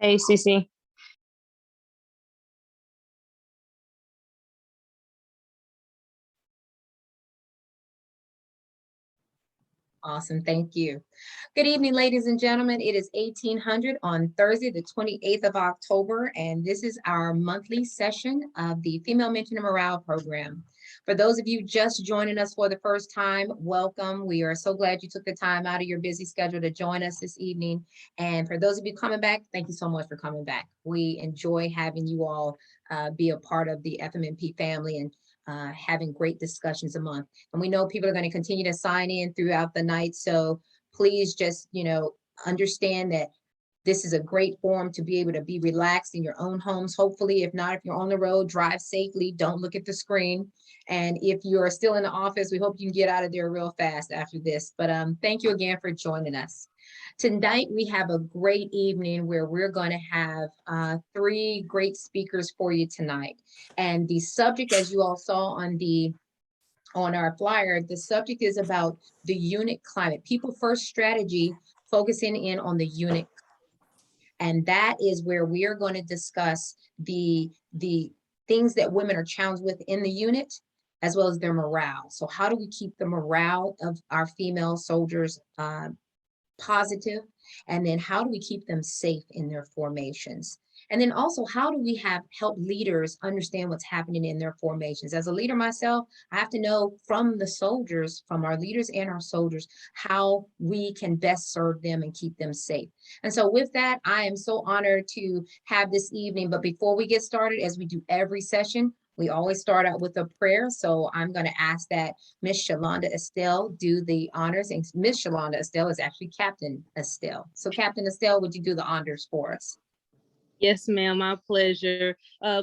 Hey, Cece. Awesome, thank you. Good evening, ladies and gentlemen. It is 1800 on Thursday, the 28th of October, and this is our monthly session of the Female Mentoring and Morale Program. For those of you just joining us for the first time, welcome. We are so glad you took the time out of your busy schedule to join us this evening. And for those of you coming back, thank you so much for coming back. We enjoy having you all be a part of the FMNP family and having great discussions a month. And we know people are going to continue to sign in throughout the night. So please just, understand that this is a great forum to be able to be relaxed in your own homes. Hopefully, if not, if you're on the road, drive safely. Don't look at the screen. And if you're still in the office, we hope you can get out of there real fast after this. But thank you again for joining us. Tonight, we have a great evening where we're going to have three great speakers for you tonight. And the subject, as you all saw on our flyer, the subject is about the unit climate, people first strategy, focusing in on the unit. And that is where we are going to discuss the things that women are challenged with in the unit, as well as their morale. So how do we keep the morale of our female soldiers positive? And then how do we keep them safe in their formations? And then also, how do we help leaders understand what's happening in their formations? As a leader myself, I have to know from the soldiers, from our leaders and our soldiers, how we can best serve them and keep them safe. And so with that, I am so honored to have this evening. But before we get started, as we do every session, we always start out with a prayer. So I'm going to ask that Miss Shalonda Estelle do the honors. And Miss Shalonda Estelle is actually Captain Estelle. So Captain Estelle, would you do the honors for us? Yes, ma'am, my pleasure.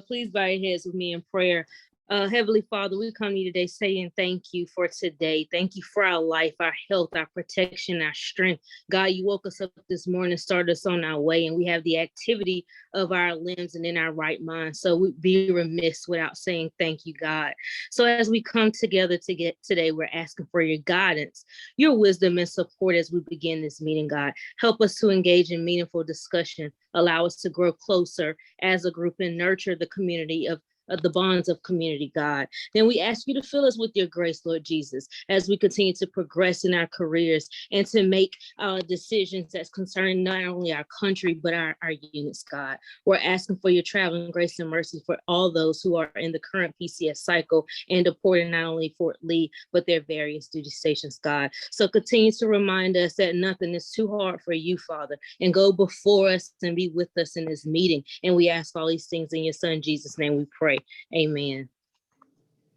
Please bow your heads with me in prayer. Heavenly Father, we come to you today saying thank you for today. Thank you for our life, our health, our protection, our strength. God, you woke us up this morning, started us on our way, and we have the activity of our limbs and in our right mind. So we'd be remiss without saying thank you, God. So as we come together to get today, we're asking for your guidance, your wisdom and support as we begin this meeting, God. Help us to engage in meaningful discussion. Allow us to grow closer as a group and nurture the community of the bonds of community, God. Then we ask you to fill us with your grace, Lord Jesus, as we continue to progress in our careers and to make decisions that's concerning not only our country, but our units, God. We're asking for your traveling grace and mercy for all those who are in the current PCS cycle and deported not only Fort Lee, but their various duty stations, God. So continue to remind us that nothing is too hard for you, Father, and go before us and be with us in this meeting. And we ask all these things in your son, Jesus' name we pray. Amen.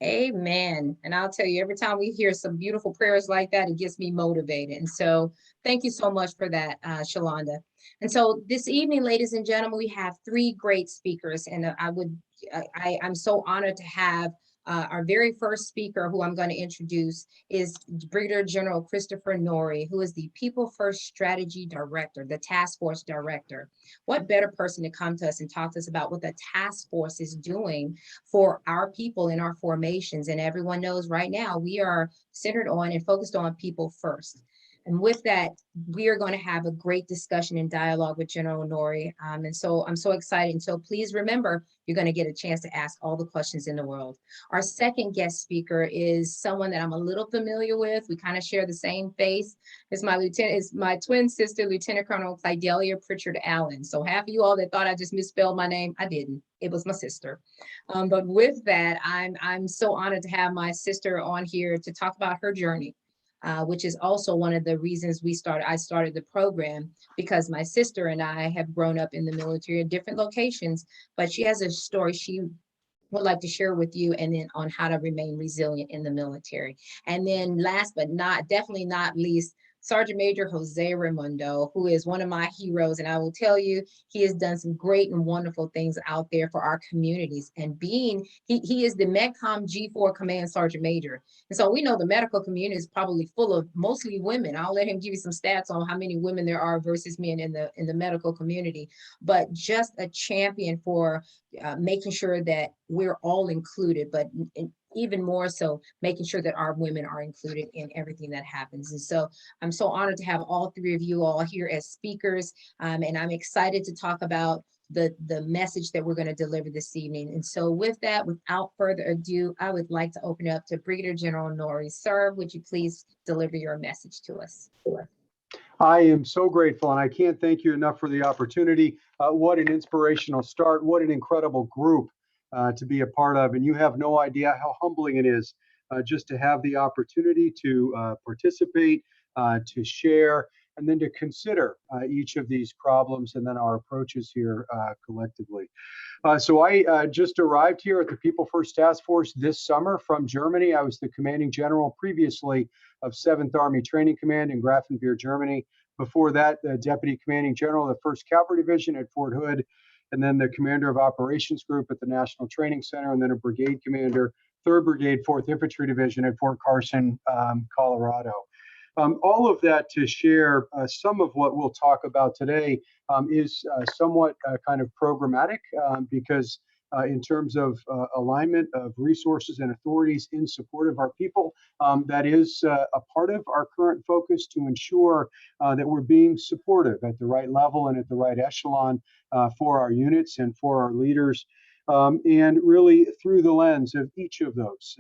Amen. And I'll tell you, every time we hear some beautiful prayers like that, it gets me motivated. And so thank you so much for that, Shalonda. And so this evening, ladies and gentlemen, we have three great speakers. And I'm so honored to have our very first speaker, who I'm going to introduce, is Brigadier General Christopher Norrie, who is the People First Strategy Director, the Task Force Director. What better person to come to us and talk to us about what the task force is doing for our people in our formations? And everyone knows right now we are centered on and focused on people first. And with that, we are going to have a great discussion and dialogue with General Norrie. And so I'm so excited. And so please remember, you're going to get a chance to ask all the questions in the world. Our second guest speaker is someone that I'm a little familiar with. We kind of share the same face. It's my twin sister, Lieutenant Colonel Clydelia Pritchard Allen. So half of you all that thought I just misspelled my name, I didn't. It was my sister. But with that, I'm so honored to have my sister on here to talk about her journey. Which is also one of the reasons I started the program, because my sister and I have grown up in the military at different locations, but she has a story she would like to share with you, and then on how to remain resilient in the military. And then last but definitely not least, Sergeant Major Jose Raimundo, who is one of my heroes. And I will tell you, he has done some great and wonderful things out there for our communities. And he is the MEDCOM G4 Command Sergeant Major. And so we know the medical community is probably full of mostly women. I'll let him give you some stats on how many women there are versus men in the medical community, but just a champion for making sure that we're all included. But even more so making sure that our women are included in everything that happens. And so I'm so honored to have all three of you all here as speakers. And I'm excited to talk about the message that we're going to deliver this evening. And so with that, without further ado, I would like to open it up to Brigadier General Nori. Sir, would you please deliver your message to us? I am so grateful, and I can't thank you enough for the opportunity. What an inspirational start. What an incredible group to be a part of. And you have no idea how humbling it is just to have the opportunity to participate, to share, and then to consider each of these problems and then our approaches here collectively. So I just arrived here at the People First Task Force this summer from Germany. I was the commanding general previously of 7th Army Training Command in Grafenwehr, Germany. Before that, the deputy commanding general of the 1st Cavalry Division at Fort Hood, and then the commander of operations group at the National Training Center, and then a brigade commander, 3rd Brigade, 4th Infantry Division at Fort Carson, Colorado. All of that to share some of what we'll talk about today is somewhat kind of programmatic because in terms of alignment of resources and authorities in support of our people, that is a part of our current focus to ensure that we're being supportive at the right level and at the right echelon for our units and for our leaders. And really through the lens of each of those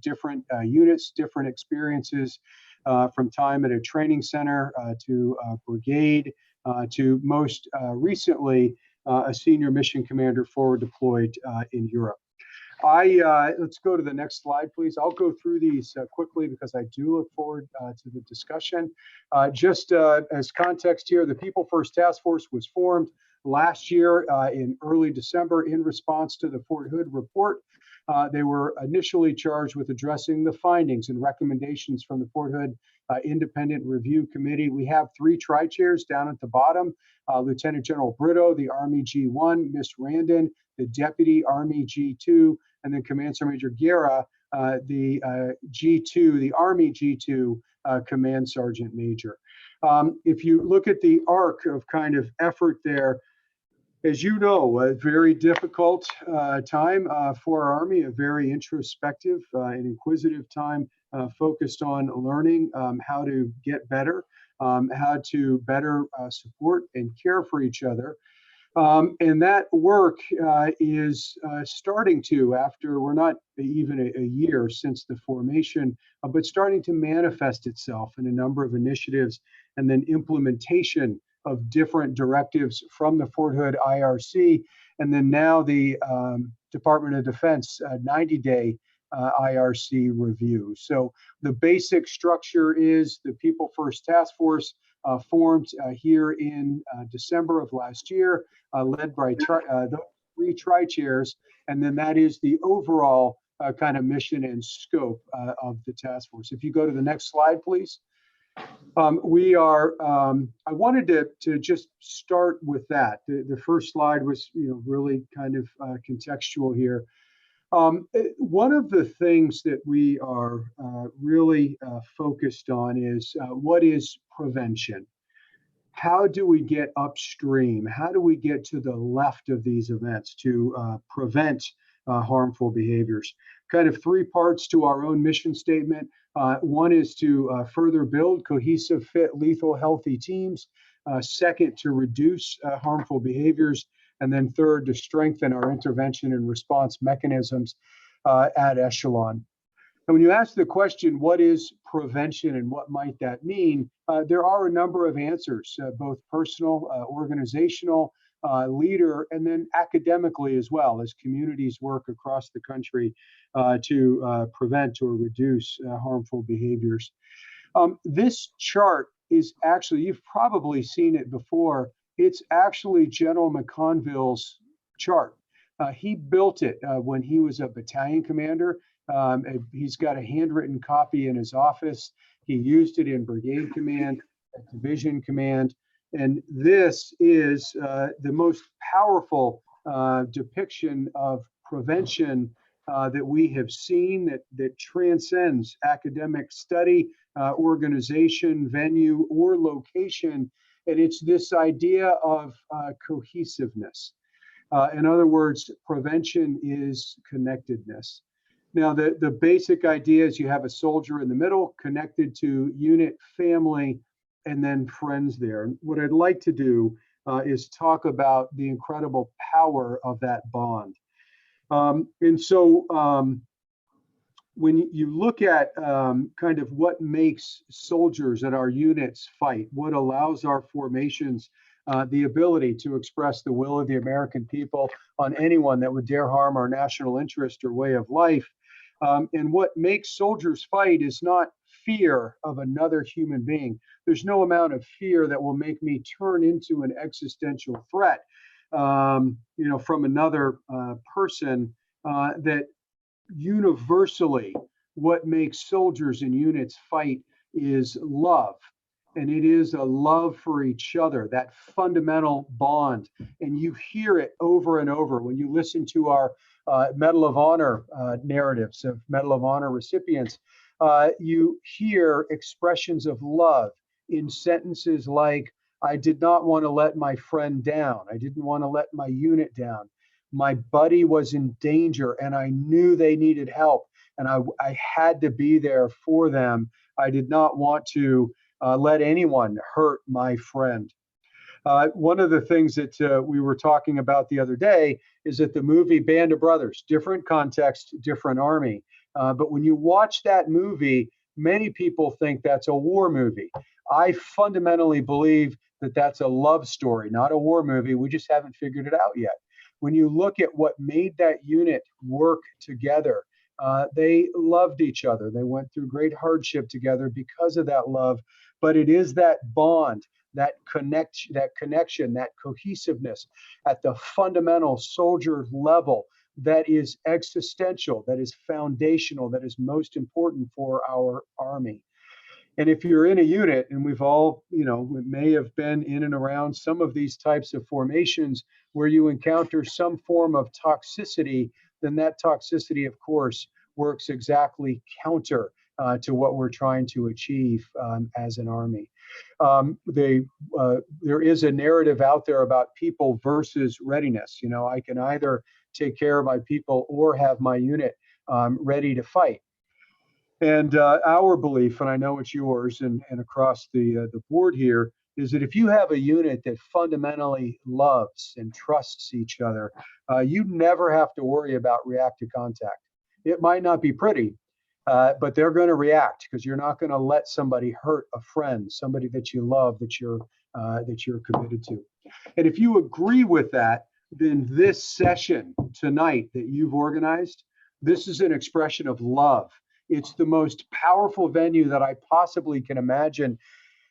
different units, different experiences, from time at a training center to a brigade to most recently a senior mission commander forward deployed in Europe. Let's go to the next slide, please. I'll go through these quickly because I do look forward to the discussion. Just as context here, the People First Task Force was formed last year in early December in response to the Fort Hood report. They were initially charged with addressing the findings and recommendations from the Fort Hood Independent Review Committee. We have 3 tri-chairs down at the bottom, Lieutenant General Brito, the Army G1, Miss Randon, the Deputy Army G2, and then Command Sergeant Major Guerra, the G2, the Army G2 Command Sergeant Major. If you look at the arc of kind of effort there, as you know, a very difficult time for our Army, a very introspective and inquisitive time focused on learning how to get better, how to better support and care for each other. And that work is starting to, after we're not even a year since the formation, but starting to manifest itself in a number of initiatives and then implementation of different directives from the Fort Hood IRC, and then now the Department of Defense 90-day IRC review. So the basic structure is the People First Task Force formed here in December of last year, led by the 3 tri-chairs, and then that is the overall kind of mission and scope of the task force. If you go to the next slide, please. I wanted to just start with that. The first slide was, really kind of contextual here. One of the things that we are really focused on is what is prevention? How do we get upstream? How do we get to the left of these events to prevent harmful behaviors? Kind of 3 parts to our own mission statement. One is to further build cohesive, fit, lethal, healthy teams. Second, to reduce harmful behaviors. And then third, to strengthen our intervention and response mechanisms at echelon. And when you ask the question, what is prevention and what might that mean? There are a number of answers, both personal, organizational, leader, and then academically as well, as communities work across the country to prevent or reduce harmful behaviors. This chart is actually, you've probably seen it before, it's actually General McConville's chart. He built it when he was a battalion commander. He's got a handwritten copy in his office. He used it in brigade command, division command. And this is the most powerful depiction of prevention that we have seen that transcends academic study, organization, venue, or location. And it's this idea of cohesiveness. In other words, prevention is connectedness. Now, the basic idea is you have a soldier in the middle connected to unit, family, and then friends there. And what I'd like to do is talk about the incredible power of that bond. When you look at kind of what makes soldiers and our units fight, what allows our formations the ability to express the will of the American people on anyone that would dare harm our national interest or way of life. And what makes soldiers fight is not fear of another human being. There's no amount of fear that will make me turn into an existential threat, from another person. That universally, what makes soldiers and units fight is love. And it is a love for each other, that fundamental bond. And you hear it over and over when you listen to our Medal of Honor narratives of Medal of Honor recipients. You hear expressions of love in sentences like, I did not want to let my friend down. I didn't want to let my unit down. My buddy was in danger and I knew they needed help. And I had to be there for them. I did not want to let anyone hurt my friend. One of the things that we were talking about the other day is that the movie Band of Brothers, different context, different army. But when you watch that movie, many people think that's a war movie. I fundamentally believe that that's a love story, not a war movie. We just haven't figured it out yet. When you look at what made that unit work together, they loved each other. They went through great hardship together because of that love. But it is that bond, that connection, that cohesiveness at the fundamental soldier level that is existential, that is foundational, that is most important for our army. And if you're in a unit, and we've all, may have been in and around some of these types of formations where you encounter some form of toxicity, then that toxicity, of course, works exactly counter to what we're trying to achieve as an army. There is a narrative out there about people versus readiness. I can either take care of my people or have my unit ready to fight. And our belief, and I know it's yours and across the board here, is that if you have a unit that fundamentally loves and trusts each other, you never have to worry about reactive contact. It might not be pretty, but they're going to react because you're not going to let somebody hurt a friend, somebody that you love, that you're committed to. And if you agree with that, then this session tonight that you've organized, this is an expression of love. It's the most powerful venue that I possibly can imagine.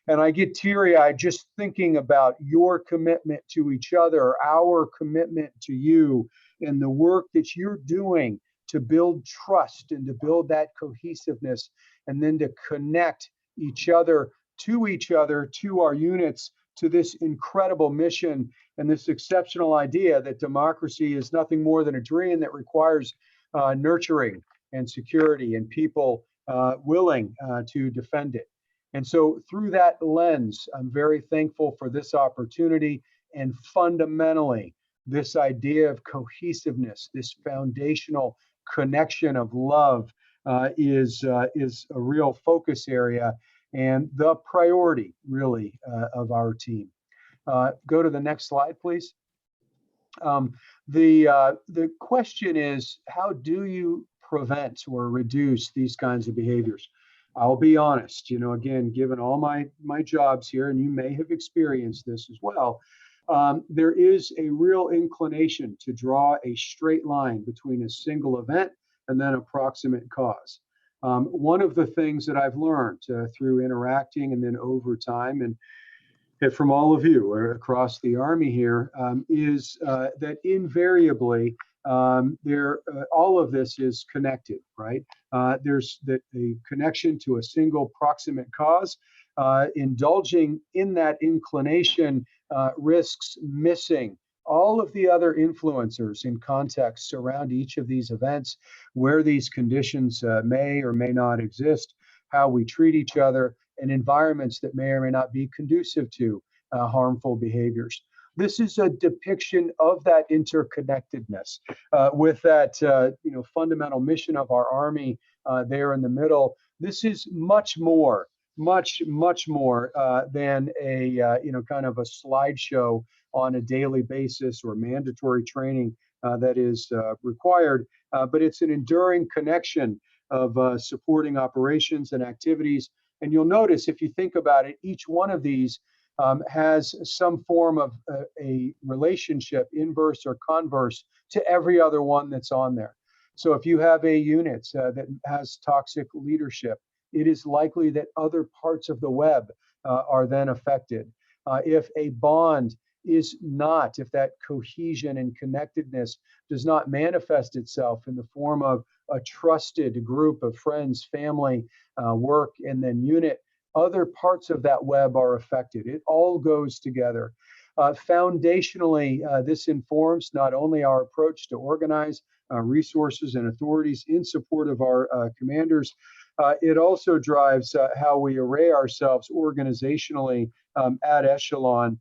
And I get teary-eyed just thinking about your commitment to each other, our commitment to you, and the work that you're doing to build trust and to build that cohesiveness, and then to connect each other, to our units, to this incredible mission and this exceptional idea that democracy is nothing more than a dream that requires nurturing and security and people willing to defend it. And so through that lens, I'm very thankful for this opportunity, and fundamentally, this idea of cohesiveness, this foundational connection of love is a real focus area and the priority, really, of our team. Go to the next slide, please. The question is, how do you prevent or reduce these kinds of behaviors? I'll be honest, again, given all my jobs here, and you may have experienced this as well, there is a real inclination to draw a straight line between a single event and then a proximate cause. One of the things that I've learned through interacting and then over time, and from all of you across the Army here, is that invariably all of this is connected, right? There's the connection to a single proximate cause. Indulging in that inclination risks missing all of the other influencers in context around each of these events, where these conditions may or may not exist, how we treat each other, and environments that may or may not be conducive to harmful behaviors. This is a depiction of that interconnectedness with that fundamental mission of our Army there in the middle. This is much more, much more than a kind of a slideshow on a daily basis or mandatory training that is required, but it's an enduring connection of supporting operations and activities. And you'll notice, if you think about it, each one of these has some form of a relationship, inverse or converse, to every other one that's on there. So if you have a unit that has toxic leadership, it is likely that other parts of the web are then affected. If a bond is not, if that cohesion and connectedness does not manifest itself in the form of a trusted group of friends, family, work, and then unit, other parts of that web are affected. It all goes together. Foundationally, this informs not only our approach to organize resources and authorities in support of our commanders, it also drives how we array ourselves organizationally at echelon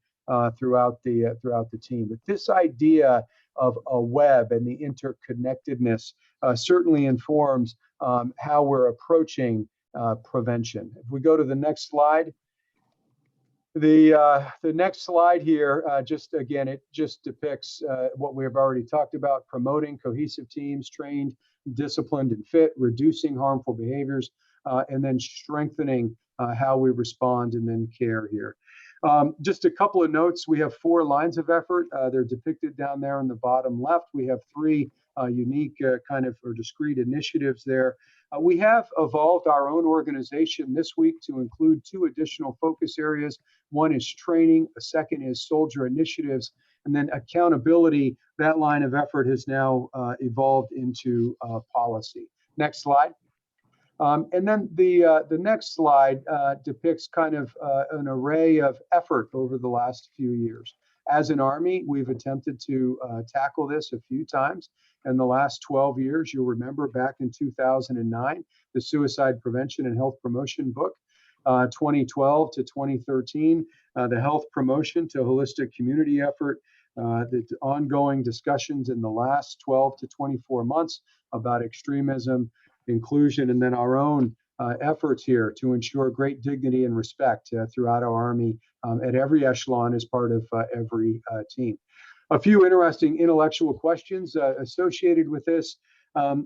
throughout the team. But this idea of a web and the interconnectedness certainly informs how we're approaching prevention. If we go to the next slide, the next slide here, it just depicts what we have already talked about: promoting cohesive teams, trained, disciplined, and fit, reducing harmful behaviors, and then strengthening how we respond and then care here. Just a couple of notes. We have 4 lines of effort. They're depicted down there in the bottom left. We have 3 unique kind of or discrete initiatives there. We have evolved our own organization this week to include 2 additional focus areas. One is training, a second is soldier initiatives, and then accountability. That line of effort has now evolved into policy. Next slide. And then the next slide depicts kind of an array of effort over the last few years. As an Army, we've attempted to tackle this a few times. In the last 12 years, you'll remember back in 2009, the Suicide Prevention and Health Promotion book, 2012 to 2013, the Health Promotion to Holistic Community effort, the ongoing discussions in the last 12 to 24 months about extremism, inclusion, and then our own efforts here to ensure great dignity and respect throughout our Army at every echelon as part of every team. A few interesting intellectual questions associated with this.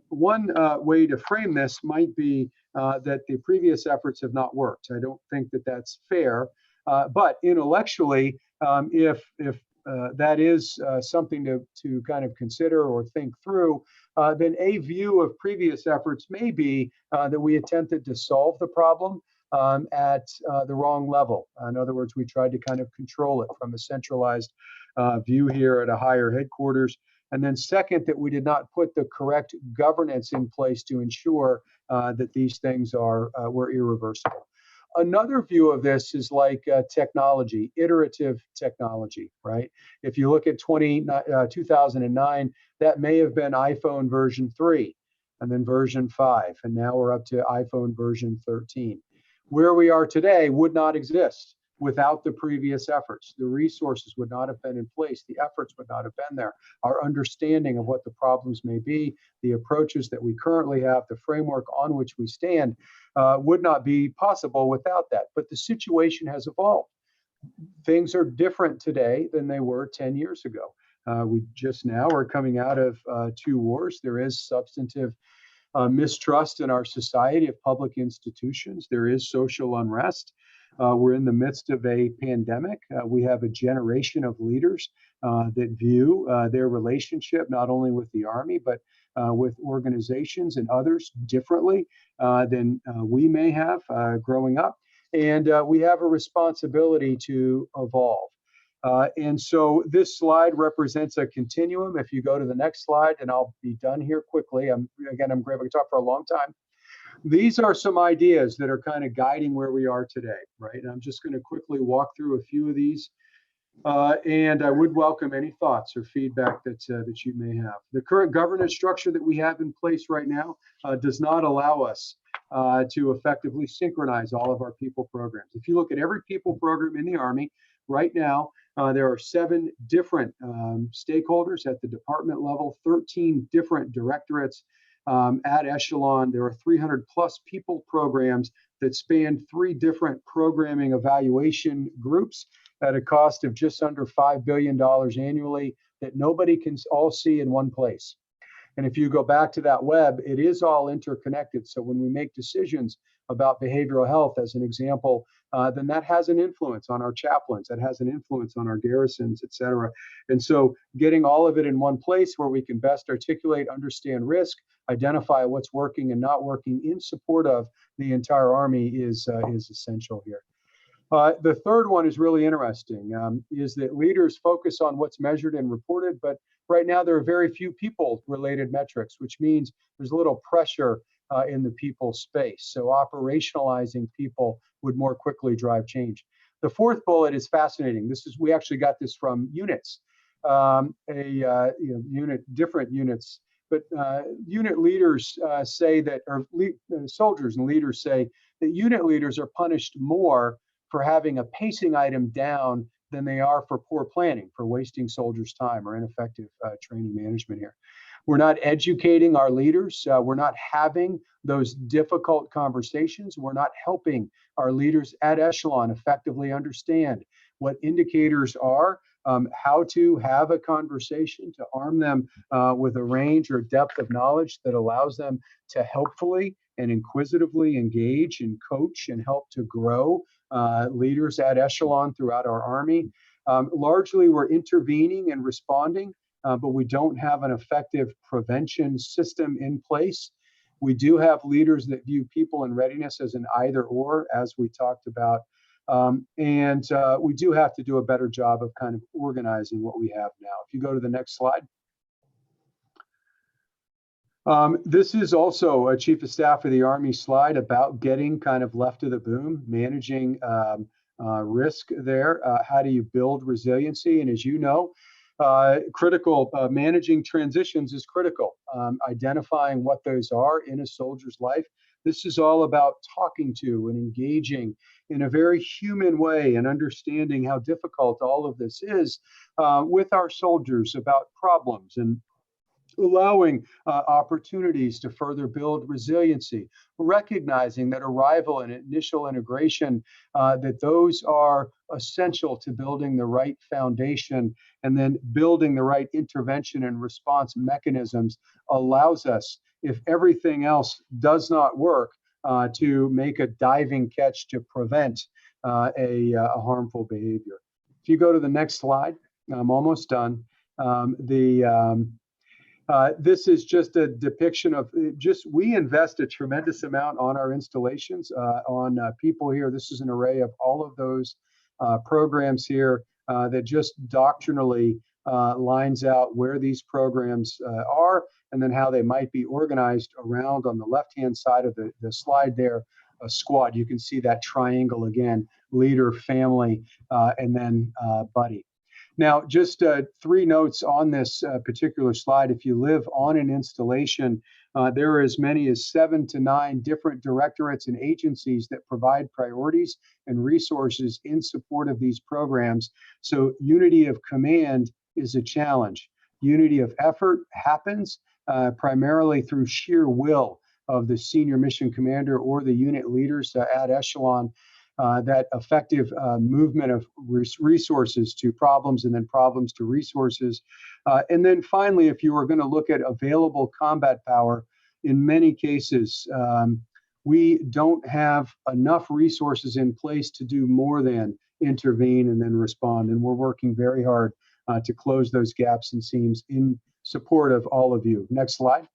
One way to frame this might be that the previous efforts have not worked. I don't think that that's fair, but intellectually, if that is something to kind of consider or think through, then a view of previous efforts may be that we attempted to solve the problem at the wrong level. In other words, we tried to kind of control it from a centralized view here at a higher headquarters. And then second, that we did not put the correct governance in place to ensure that these things were irreversible. Another view of this is like technology, iterative technology, right? If you look at 2009, that may have been iPhone version 3, and then version 5, and now we're up to iPhone version 13. Where we are today would not exist without the previous efforts. The resources would not have been in place. The efforts would not have been there. Our understanding of what the problems may be, the approaches that we currently have, the framework on which we stand would not be possible without that. But the situation has evolved. Things are different today than they were 10 years ago. We just now are coming out of 2 wars. There is substantive mistrust in our society of public institutions. There is social unrest. We're in the midst of a pandemic. We have a generation of leaders that view their relationship not only with the Army, but with organizations and others differently than we may have growing up. And we have a responsibility to evolve. And so this slide represents a continuum. If you go to the next slide, and I'll be done here quickly. I'm great. We can talk for a long time. These are some ideas that are kind of guiding where we are today, right? And I'm just going to quickly walk through a few of these. And I would welcome any thoughts or feedback that you may have. The current governance structure that we have in place right now does not allow us to effectively synchronize all of our people programs. If you look at every people program in the Army right now, There are 7 different stakeholders at the department level, 13 different directorates at Echelon. There are 300 plus people programs that span 3 different programming evaluation groups at a cost of just under $5 billion annually that nobody can all see in one place. And if you go back to that web, it is all interconnected. So when we make decisions about behavioral health, as an example, then that has an influence on our chaplains, that has an influence on our garrisons, et cetera. And so getting all of it in one place where we can best articulate, understand risk, identify what's working and not working in support of the entire Army is essential here. The third one is really interesting, is that leaders focus on what's measured and reported, but right now there are very few people-related metrics, which means there's a little pressure in the people space. So operationalizing people would more quickly drive change. The fourth bullet is fascinating. We actually got this from units, different units, but unit leaders say that, or soldiers and leaders say that unit leaders are punished more for having a pacing item down than they are for poor planning, for wasting soldiers' time or ineffective training management here. We're not educating our leaders. We're not having those difficult conversations. We're not helping our leaders at Echelon effectively understand what indicators are, how to have a conversation, to arm them with a range or depth of knowledge that allows them to helpfully and inquisitively engage and coach and help to grow leaders at Echelon throughout our Army. Largely, we're intervening and responding, but we don't have an effective prevention system in place. We do have leaders that view people and readiness as an either or, as we talked about. And we do have to do a better job of kind of organizing what we have now. If you go to the next slide. This is also a Chief of Staff of the Army slide about getting kind of left of the boom, managing risk there. How do you build resiliency? And as you know, managing transitions is critical. Identifying what those are in a soldier's life. This is all about talking to and engaging in a very human way and understanding how difficult all of this is with our soldiers about problems and allowing opportunities to further build resiliency, recognizing that arrival and initial integration, that those are essential to building the right foundation, and then building the right intervention and response mechanisms allows us, if everything else does not work, to make a diving catch to prevent a harmful behavior. If you go to the next slide, I'm almost done. This is just a depiction of we invest a tremendous amount on our installations, on people here. This is an array of all of those programs here that just doctrinally lines out where these programs are and then how they might be organized around on the left-hand side of the slide there, a squad. You can see that triangle again, leader, family, and then buddy. Now, just 3 notes on this particular slide. If you live on an installation, there are as many as 7 to 9 different directorates and agencies that provide priorities and resources in support of these programs. So unity of command is a challenge. Unity of effort happens primarily through sheer will of the senior mission commander or the unit leaders at Echelon. That effective movement of resources to problems and then problems to resources. And then finally, if you were going to look at available combat power, in many cases, we don't have enough resources in place to do more than intervene and then respond. And we're working very hard to close those gaps and seams in support of all of you. Next slide.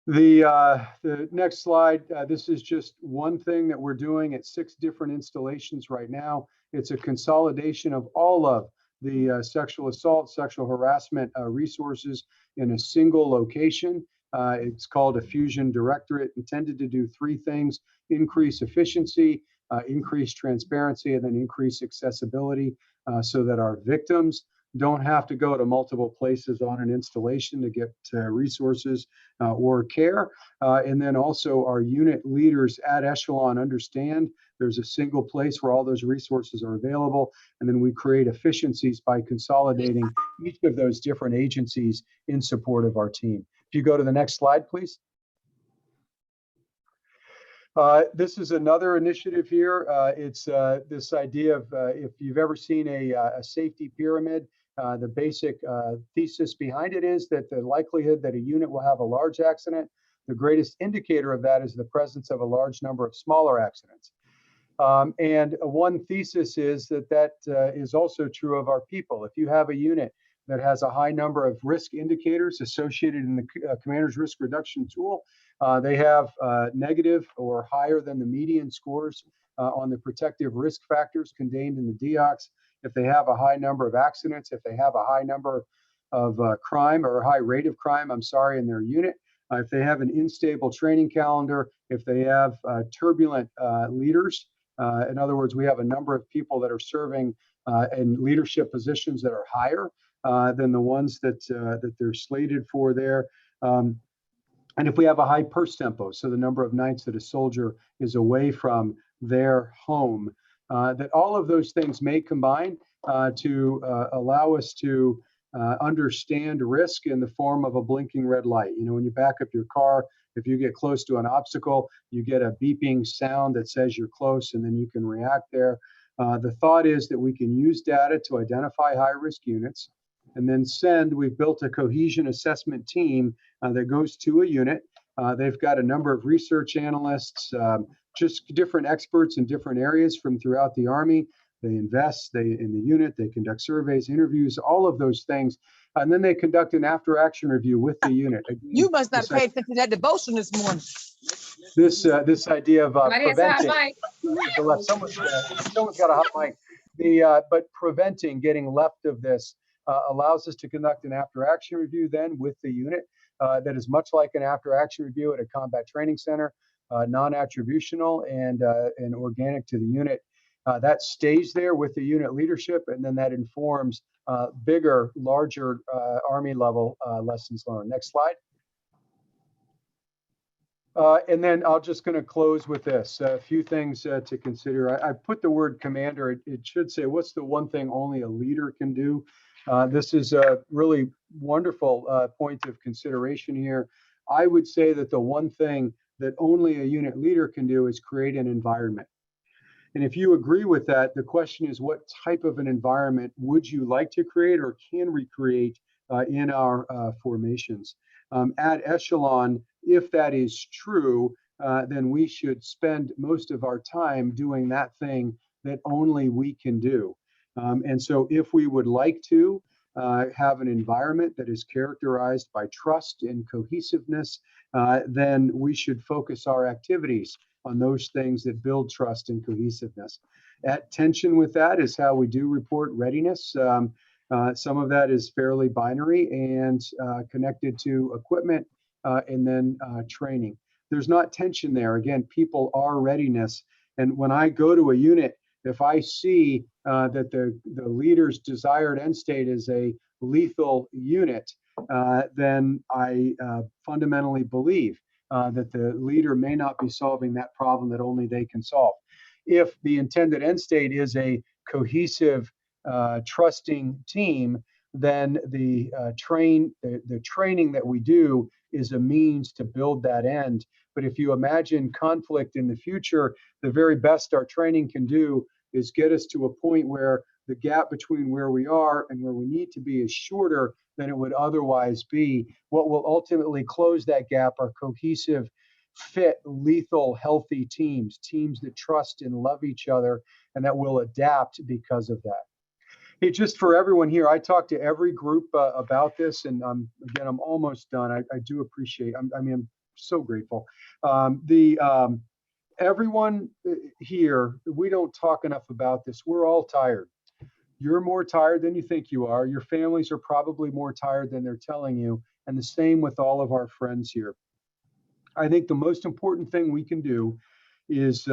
The next slide, this is just one thing that we're doing at 6 different installations right now. It's a consolidation of all of the sexual assault, sexual harassment resources in a single location. It's called a Fusion Directorate, intended to do 3 things: increase efficiency, increase transparency, and then increase accessibility so that our victims don't have to go to multiple places on an installation to get resources or care. And then also our unit leaders at Echelon understand There's a single place where all those resources are available. And then we create efficiencies by consolidating each of those different agencies in support of our team. If you go to the next slide, please. This is another initiative here. It's this idea of if you've ever seen a safety pyramid, the basic thesis behind it is that the likelihood that a unit will have a large accident, the greatest indicator of that is the presence of a large number of smaller accidents. And one thesis is that is also true of our people. If you have a unit that has a high number of risk indicators associated in the commander's risk reduction tool, they have negative or higher than the median scores on the protective risk factors contained in the DEOCS. If they have a high number of accidents, if they have a high number of crime or a high rate of crime, in their unit, if they have an unstable training calendar, if they have turbulent leaders, in other words, we have a number of people that are serving in leadership positions that are higher than the ones that they're slated for there. And if we have a high purse tempo, so the number of nights that a soldier is away from their home, that all of those things may combine to allow us to understand risk in the form of a blinking red light. You know, when you back up your car, if you get close to an obstacle, you get a beeping sound that says you're close, and then you can react there. The thought is that we can use data to identify high-risk units, and then we've built a cohesion assessment team that goes to a unit. They've got a number of research analysts, just different experts in different areas from throughout the Army. They invest in the unit, they conduct surveys, interviews, all of those things. And then they conduct an after-action review with the unit. You must not pay attention to that devotion this morning. This idea of preventing. Someone's got a hot mic. But preventing getting left of this allows us to conduct an after-action review then with the unit that is much like an after-action review at a combat training center, non-attributional and organic to the unit. That stays there with the unit leadership, and then that informs bigger, larger Army level lessons learned. Next slide. And then I'm just going to close with this. A few things to consider. I put the word commander. It should say, what's the one thing only a leader can do? This is a really wonderful point of consideration here. I would say that the one thing that only a unit leader can do is create an environment. And if you agree with that, the question is, what type of an environment would you like to create or can we create in our formations? At echelon, if that is true, then we should spend most of our time doing that thing that only we can do. And so if we would like to have an environment that is characterized by trust and cohesiveness, then we should focus our activities on those things that build trust and cohesiveness. At tension with that is how we do report readiness. Some of that is fairly binary and connected to equipment and then training. There's not tension there. Again, people are readiness. And when I go to a unit, if I see that the leader's desired end state is a lethal unit, then I fundamentally believe that the leader may not be solving that problem that only they can solve. If the intended end state is a cohesive, trusting team, then the training that we do is a means to build that end. But if you imagine conflict in the future, the very best our training can do is get us to a point where the gap between where we are and where we need to be is shorter than it would otherwise be. What will ultimately close that gap are cohesive, fit, lethal, healthy teams that trust and love each other and that will adapt because of that. Hey, just for everyone here, I talked to every group about this, and again, I'm almost done. I do appreciate. I'm so grateful. Everyone here, we don't talk enough about this. We're all tired. You're more tired than you think you are. Your families are probably more tired than they're telling you, and the same with all of our friends here. I think the most important thing we can do is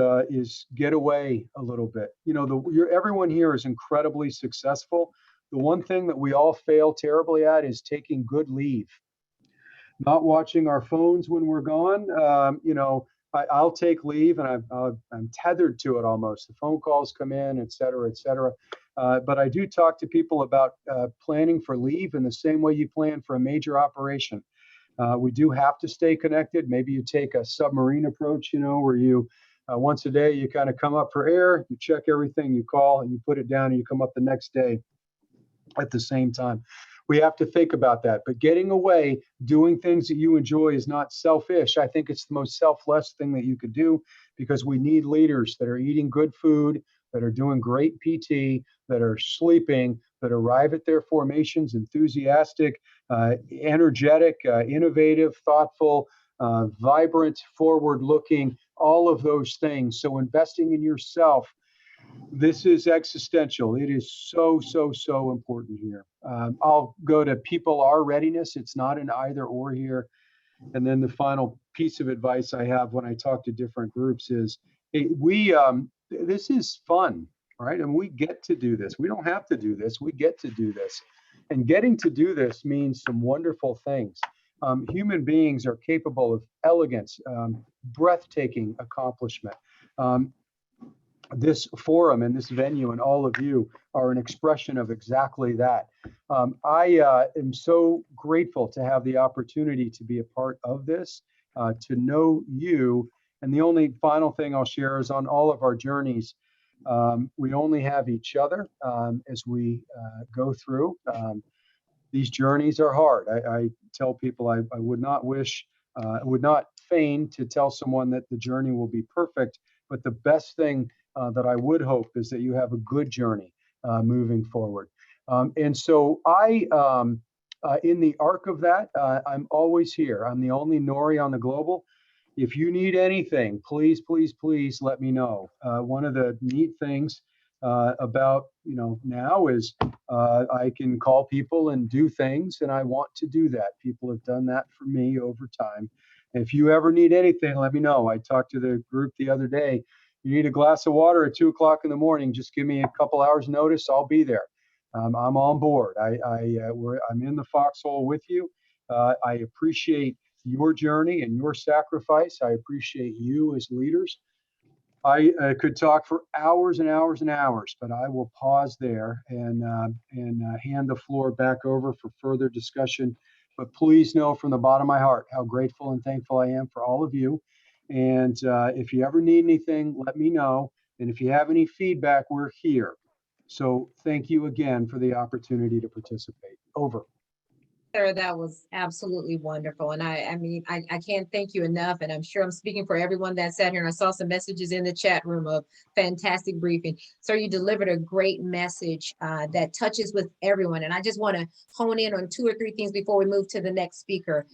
get away a little bit. You know, everyone here is incredibly successful. The one thing that we all fail terribly at is taking good leave, not watching our phones when we're gone. I'll take leave, and I'm tethered to it almost. The phone calls come in, et cetera, et cetera. But I do talk to people about planning for leave in the same way you plan for a major operation. We do have to stay connected. Maybe you take a submarine approach, where you once a day you kind of come up for air, you check everything, you call, and you put it down, and you come up the next day at the same time. We have to think about that. But getting away, doing things that you enjoy is not selfish. I think it's the most selfless thing that you could do, because we need leaders that are eating good food, that are doing great PT, that are sleeping, that arrive at their formations enthusiastic, energetic, innovative, thoughtful, vibrant, forward-looking, all of those things. So investing in yourself, this is existential. It is so, so, so important here. I'll go to people are readiness. It's not an either or here. And then the final piece of advice I have when I talk to different groups is, hey, this is fun, right? And we get to do this. We don't have to do this. We get to do this. And getting to do this means some wonderful things. Human beings are capable of elegance, breathtaking accomplishment. This forum and this venue and all of you are an expression of exactly that. I am so grateful to have the opportunity to be a part of this, to know you. And the only final thing I'll share is, on all of our journeys, we only have each other as we go through. These journeys are hard. I tell people I would not feign to tell someone that the journey will be perfect, but the best thing that I would hope is that you have a good journey moving forward. And so in the arc of that, I'm always here. I'm the only Nori on the global. If you need anything, please, please, please let me know. One of the neat things about now is I can call people and do things, and I want to do that. People have done that for me over time. If you ever need anything, let me know. I talked to the group the other day. You need a glass of water at 2 o'clock in the morning, just give me a couple hours notice. I'll be there. I'm on board. I'm in the foxhole with you. I appreciate your journey and your sacrifice. I appreciate you as leaders. I could talk for hours and hours and hours, but I will pause there and hand the floor back over for further discussion. But please know from the bottom of my heart how grateful and thankful I am for all of you. And if you ever need anything, let me know. And if you have any feedback, we're here. So thank you again for the opportunity to participate. Over. Sir, that was absolutely wonderful. And I mean, I can't thank you enough. And I'm sure I'm speaking for everyone that sat here. And I saw some messages in the chat room of fantastic briefing. Sir, you delivered a great message that touches with everyone. And I just want to hone in on 2 or 3 things before we move to the next speaker.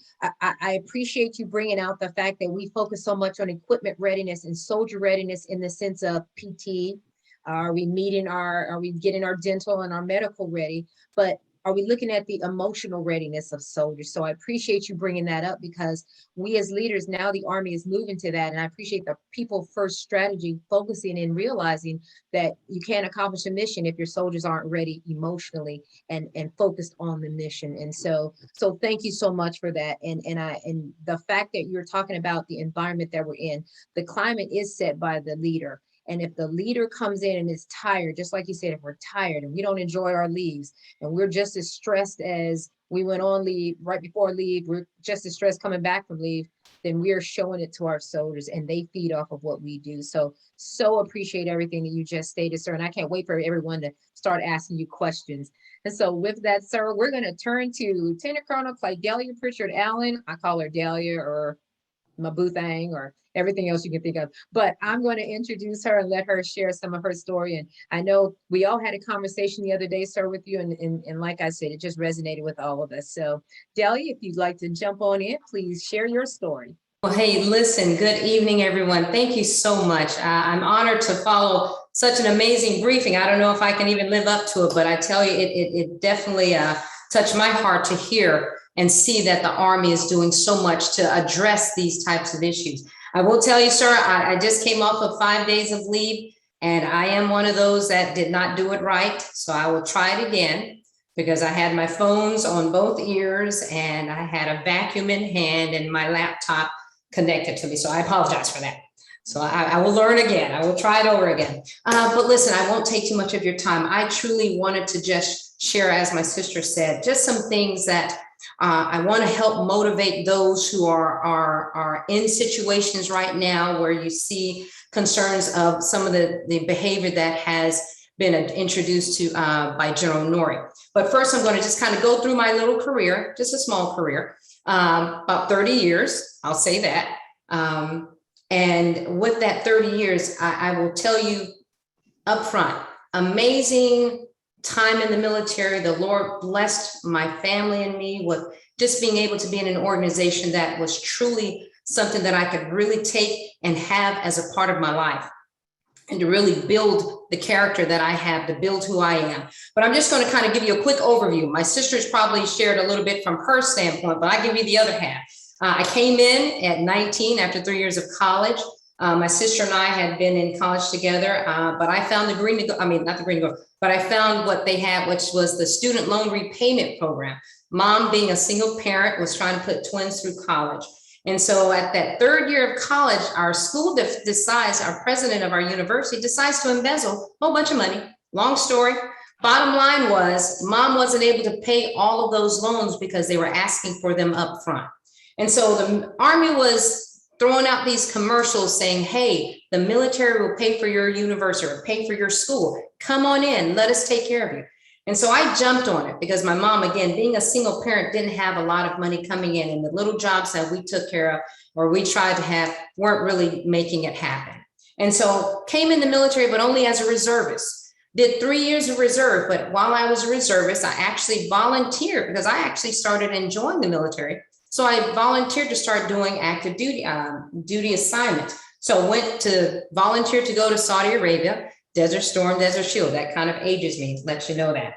I appreciate you bringing out the fact that we focus so much on equipment readiness and soldier readiness in the sense of PT. Are we getting our dental and our medical ready? But are we looking at the emotional readiness of soldiers? So I appreciate you bringing that up, because we as leaders, now the Army is moving to that. And I appreciate the people first strategy, focusing and realizing that you can't accomplish a mission if your soldiers aren't ready emotionally and focused on the mission. And so thank you so much for that. And the fact that you're talking about the environment that we're in, the climate is set by the leader. And if the leader comes in and is tired, just like you said, if we're tired and we don't enjoy our leaves and we're just as stressed as we went on leave, right before leave, we're just as stressed coming back from leave, then we are showing it to our soldiers and they feed off of what we do. So appreciate everything that you just stated, sir. And I can't wait for everyone to start asking you questions. And so with that, sir, we're going to turn to Lieutenant Colonel Clydelia Pritchard Allen. I call her Delia or Mabuthang or everything else you can think of. But I'm going to introduce her and let her share some of her story. And I know we all had a conversation the other day, sir, with you. And like I said, it just resonated with all of us. So Delia, if you'd like to jump on in, please share your story. Well, hey, listen, good evening, everyone. Thank you so much. I'm honored to follow such an amazing briefing. I don't know if I can even live up to it, but I tell you, it definitely touched my heart to hear and see that the Army is doing so much to address these types of issues. I will tell you, sir, I just came off of 5 days of leave, and I am one of those that did not do it right. So I will try it again, because I had my phones on both ears and I had a vacuum in hand and my laptop connected to me. So I apologize for that. So I will learn again. I will try it over again. But listen, I won't take too much of your time. I truly wanted to just share, as my sister said, just some things that I want to help motivate those who are in situations right now where you see concerns of some of the behavior that has been introduced to by General Noory. But first, I'm going to just kind of go through my little career, just a small career, about 30 years, I'll say that. And with that 30 years, I will tell you up front, amazing time in the military. The Lord blessed my family and me with just being able to be in an organization that was truly something that I could really take and have as a part of my life, and to really build the character that I have, to build who I am. But I'm just going to kind of give you a quick overview. My sister's probably shared a little bit from her standpoint, but I give you the other half. I came in at 19 after 3 years of college. My sister and I had been in college together, but I found but I found what they had, which was the student loan repayment program. Mom, being a single parent, was trying to put twins through college. And so at that third year of college, our school decides, our president of our university decides to embezzle a whole bunch of money. Long story. Bottom line was, Mom wasn't able to pay all of those loans because they were asking for them up front. And so the Army was throwing out these commercials saying, hey, the military will pay for your university or pay for your school. Come on in, let us take care of you. And so I jumped on it because my mom, again, being a single parent, didn't have a lot of money coming in, and the little jobs that we took care of or we tried to have weren't really making it happen. And so came in the military, but only as a reservist. Did 3 years of reserve, but while I was a reservist, I actually volunteered because I actually started enjoying the military. So I volunteered to start doing active duty assignments. So went to volunteer to go to Saudi Arabia, Desert Storm, Desert Shield. That kind of ages me, lets you know that.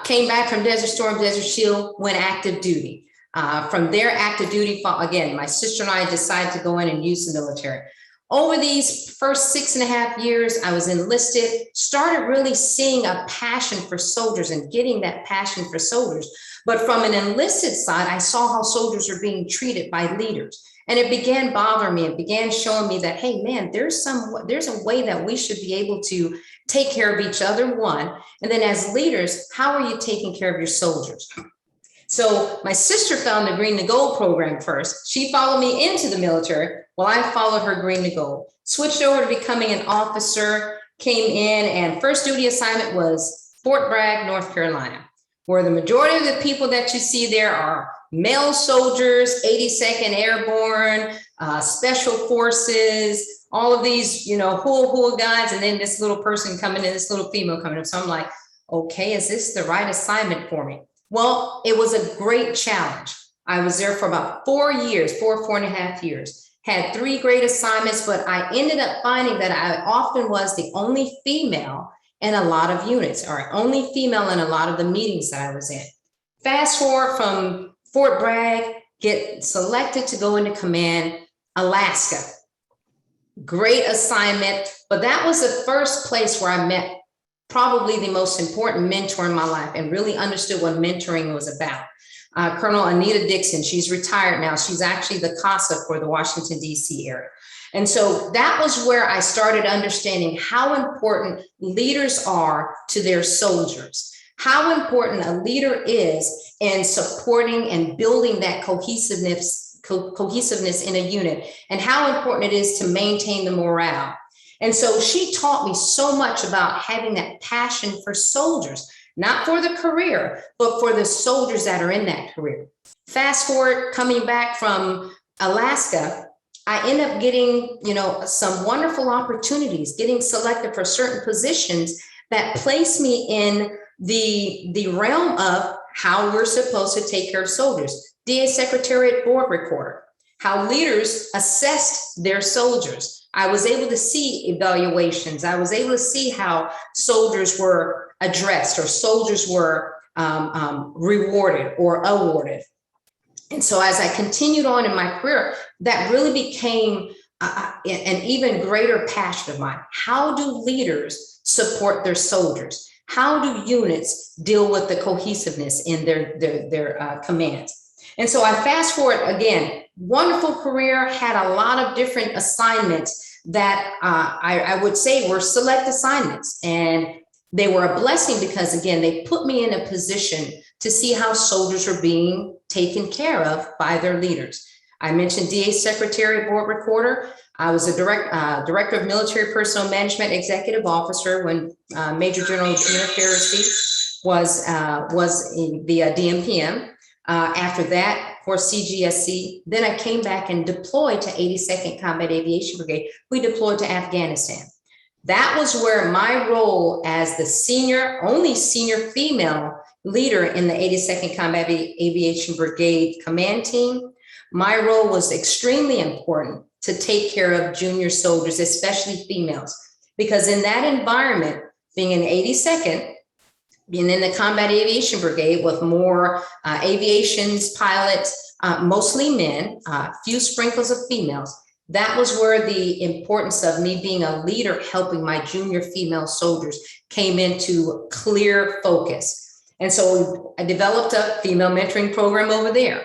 Came back from Desert Storm, Desert Shield, went active duty. From there, active duty, again, my sister and I decided to go in and use the military. Over these first 6.5 years, I was enlisted, started really seeing a passion for soldiers and getting that passion for soldiers. But from an enlisted side, I saw how soldiers are being treated by leaders. And it began bothering me. It began showing me that, hey, man, there's a way that we should be able to take care of each other, one. And then as leaders, how are you taking care of your soldiers? So my sister found the Green to Gold program first. She followed me into the military. Well, I followed her Green to Gold, switched over to becoming an officer, came in, and first duty assignment was Fort Bragg, North Carolina, where the majority of the people that you see there are male soldiers, 82nd Airborne, Special Forces, all of these, hula guys, and then this little person coming in, this little female coming in. So I'm like, okay, is this the right assignment for me? Well, it was a great challenge. I was there for about 4 years, 4.5 years, had 3 great assignments, but I ended up finding that I often was the only female in a lot of units, or only female in a lot of the meetings that I was in. Fast forward from Fort Bragg, get selected to go into command, Alaska. Great assignment, but that was the first place where I met probably the most important mentor in my life and really understood what mentoring was about. Colonel Anita Dixon, she's retired now. She's actually the CASA for the Washington, D.C. area. And so that was where I started understanding how important leaders are to their soldiers, how important a leader is in supporting and building that cohesiveness in a unit, and how important it is to maintain the morale. And so she taught me so much about having that passion for soldiers, not for the career, but for the soldiers that are in that career. Fast forward, coming back from Alaska, I end up getting, some wonderful opportunities, getting selected for certain positions that place me in the realm of how we're supposed to take care of soldiers. DA Secretariat Board Recorder, how leaders assessed their soldiers. I was able to see evaluations. I was able to see how soldiers were addressed or soldiers were rewarded or awarded. And so as I continued on in my career, that really became an even greater passion of mine. How do leaders support their soldiers? How do units deal with the cohesiveness in their commands? And so I fast forward again, wonderful career, had a lot of different assignments that I would say were select assignments. And they were a blessing because, again, they put me in a position to see how soldiers are being taken care of by their leaders. I mentioned DA Secretary, Board Recorder. I was a Director of Military Personnel Management Executive Officer when Major General Gina Ferrisy was the DMPM. After that, for CGSC, then I came back and deployed to 82nd Combat Aviation Brigade. We deployed to Afghanistan. That was where my role as the only senior female leader in the 82nd Combat Aviation Brigade command team, my role was extremely important to take care of junior soldiers, especially females, because in that environment, being in 82nd, being in the Combat Aviation Brigade with more aviations, pilots, mostly men, few sprinkles of females, that was where the importance of me being a leader helping my junior female soldiers came into clear focus. And so I developed a female mentoring program over there.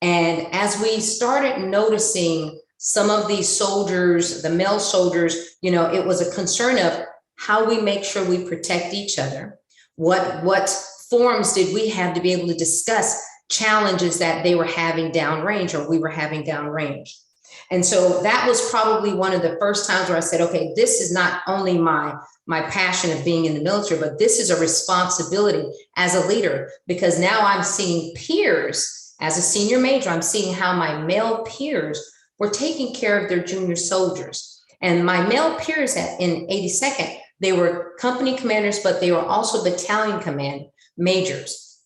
And as we started noticing some of these soldiers, the male soldiers, it was a concern of how we make sure we protect each other. What forums did we have to be able to discuss challenges that they were having downrange or we were having downrange? And so that was probably one of the first times where I said, okay, this is not only my passion of being in the military, but this is a responsibility as a leader, because now I'm seeing peers as a senior major, I'm seeing how my male peers were taking care of their junior soldiers. And my male peers in 82nd, they were company commanders, but they were also battalion command majors.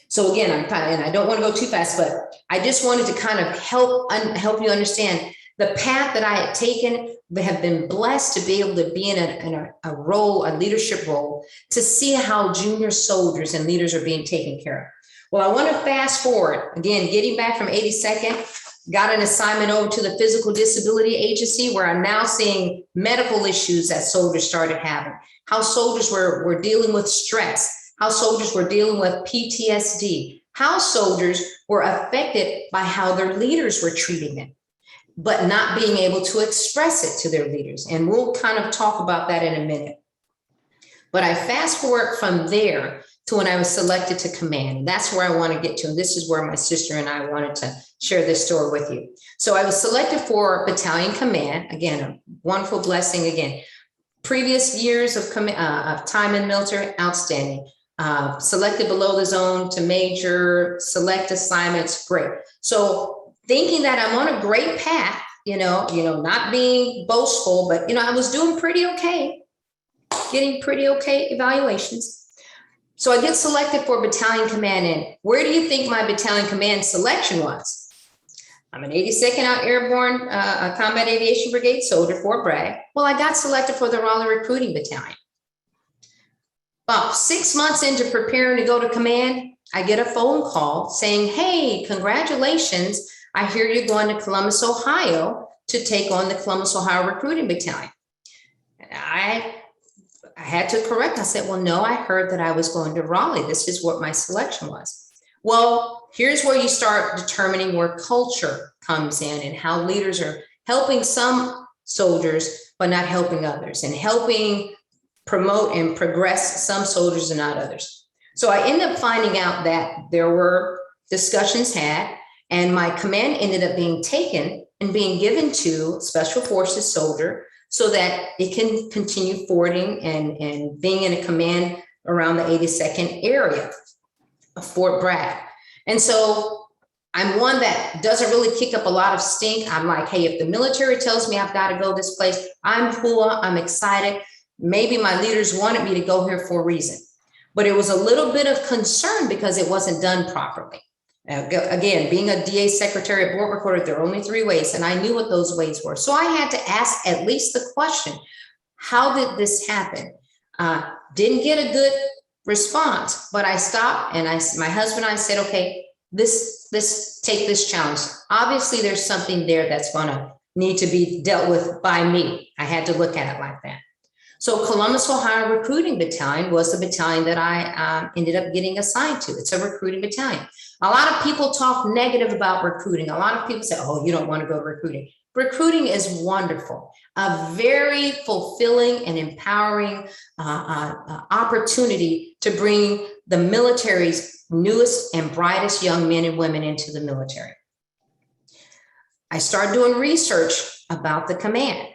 So again, and I don't want to go too fast, but I just wanted to kind of help you understand the path that I had taken. They have been blessed to be able to be in a role, a leadership role, to see how junior soldiers and leaders are being taken care of. Well, I want to fast forward again, getting back from 82nd, got an assignment over to the Physical Disability Agency, where I'm now seeing medical issues that soldiers started having, how soldiers were dealing with stress, how soldiers were dealing with PTSD, how soldiers were affected by how their leaders were treating them, but not being able to express it to their leaders. And we'll kind of talk about that in a minute. But I fast forward from there to when I was selected to command. That's where I want to get to. And this is where my sister and I wanted to share this story with you. So I was selected for battalion command. Again, a wonderful blessing. Again, previous years of time in military, outstanding. Selected below the zone to major, select assignments, great. So thinking that I'm on a great path, not being boastful, but I was doing pretty okay, getting pretty okay evaluations. So I get selected for battalion command. And where do you think my battalion command selection was? I'm an 82nd Out Airborne Combat Aviation Brigade soldier, Fort Bragg. Well, I got selected for the Raleigh Recruiting Battalion. About 6 months into preparing to go to command, I get a phone call saying, hey, congratulations. I hear you're going to Columbus, Ohio to take on the Columbus, Ohio Recruiting Battalion. I had to correct. I said, well, no, I heard that I was going to Raleigh. This is what my selection was. Well, here's where you start determining where culture comes in and how leaders are helping some soldiers, but not helping others, and helping promote and progress some soldiers and not others. So I ended up finding out that there were discussions had, and my command ended up being taken and being given to Special Forces soldier so that it can continue forwarding and being in a command around the 82nd area of Fort Bragg. And so I'm one that doesn't really kick up a lot of stink. I'm like, hey, if the military tells me I've got to go this place, I'm hua, I'm excited. Maybe my leaders wanted me to go here for a reason, but it was a little bit of concern because it wasn't done properly. Again, being a DA secretary at Board Recorder, there are only 3 ways, and I knew what those ways were. So I had to ask at least the question, how did this happen? Didn't get a good response, but I stopped and my husband and I said, okay, let's take this challenge. Obviously, there's something there that's going to need to be dealt with by me. I had to look at it like that. So Columbus, Ohio Recruiting Battalion was the battalion that I ended up getting assigned to. It's a recruiting battalion. A lot of people talk negative about recruiting. A lot of people say, oh, you don't want to go to recruiting. Recruiting is wonderful, a very fulfilling and empowering opportunity to bring the military's newest and brightest young men and women into the military. I started doing research about the command.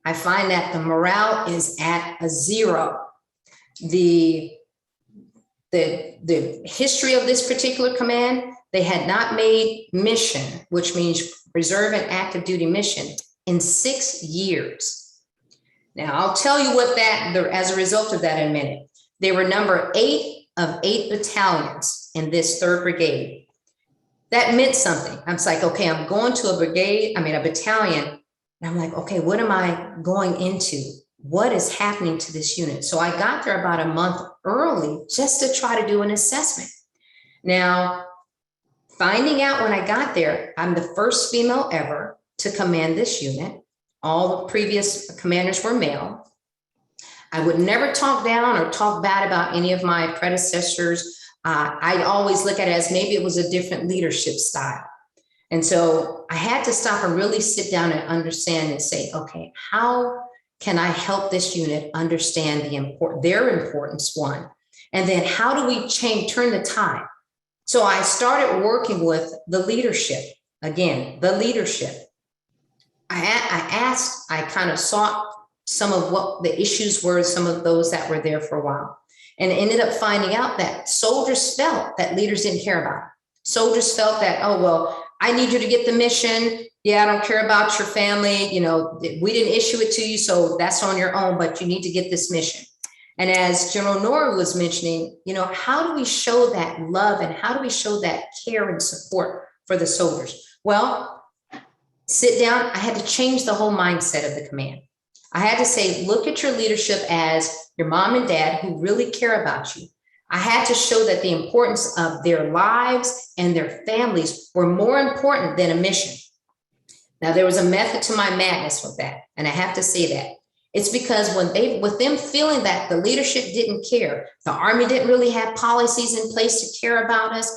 I find that the morale is at a zero. The history of this particular command, they had not made mission, which means reserve and active duty mission, in 6 years. Now, I'll tell you what as a result of that in a minute. They were number 8 of 8 battalions in this 3rd Brigade. That meant something. I was like, okay, I'm going to a battalion. And I'm like, okay, what am I going into? What is happening to this unit? So I got there about a month early just to try to do an assessment. Now, finding out when I got there, I'm the first female ever to command this unit. All the previous commanders were male. I would never talk down or talk bad about any of my predecessors. I'd always look at it as maybe it was a different leadership style. And so I had to stop and really sit down and understand and say, okay, how can I help this unit understand their importance, one, and then how do we turn the tide? So I started working with the leadership. Again, the leadership. I kind of sought some of what the issues were, some of those that were there for a while, and ended up finding out that soldiers felt that leaders didn't care about it. Soldiers felt that, oh, well, I need you to get the mission. Yeah, I don't care about your family. You know, we didn't issue it to you, so that's on your own, but you need to get this mission. And as General Nori was mentioning, you know, how do we show that love and how do we show that care and support for the soldiers? Well, sit down. I had to change the whole mindset of the command. I had to say, look at your leadership as your mom and dad who really care about you. I had to show that the importance of their lives and their families were more important than a mission. Now, there was a method to my madness with that, and I have to say that. It's because with them feeling that the leadership didn't care, the Army didn't really have policies in place to care about us.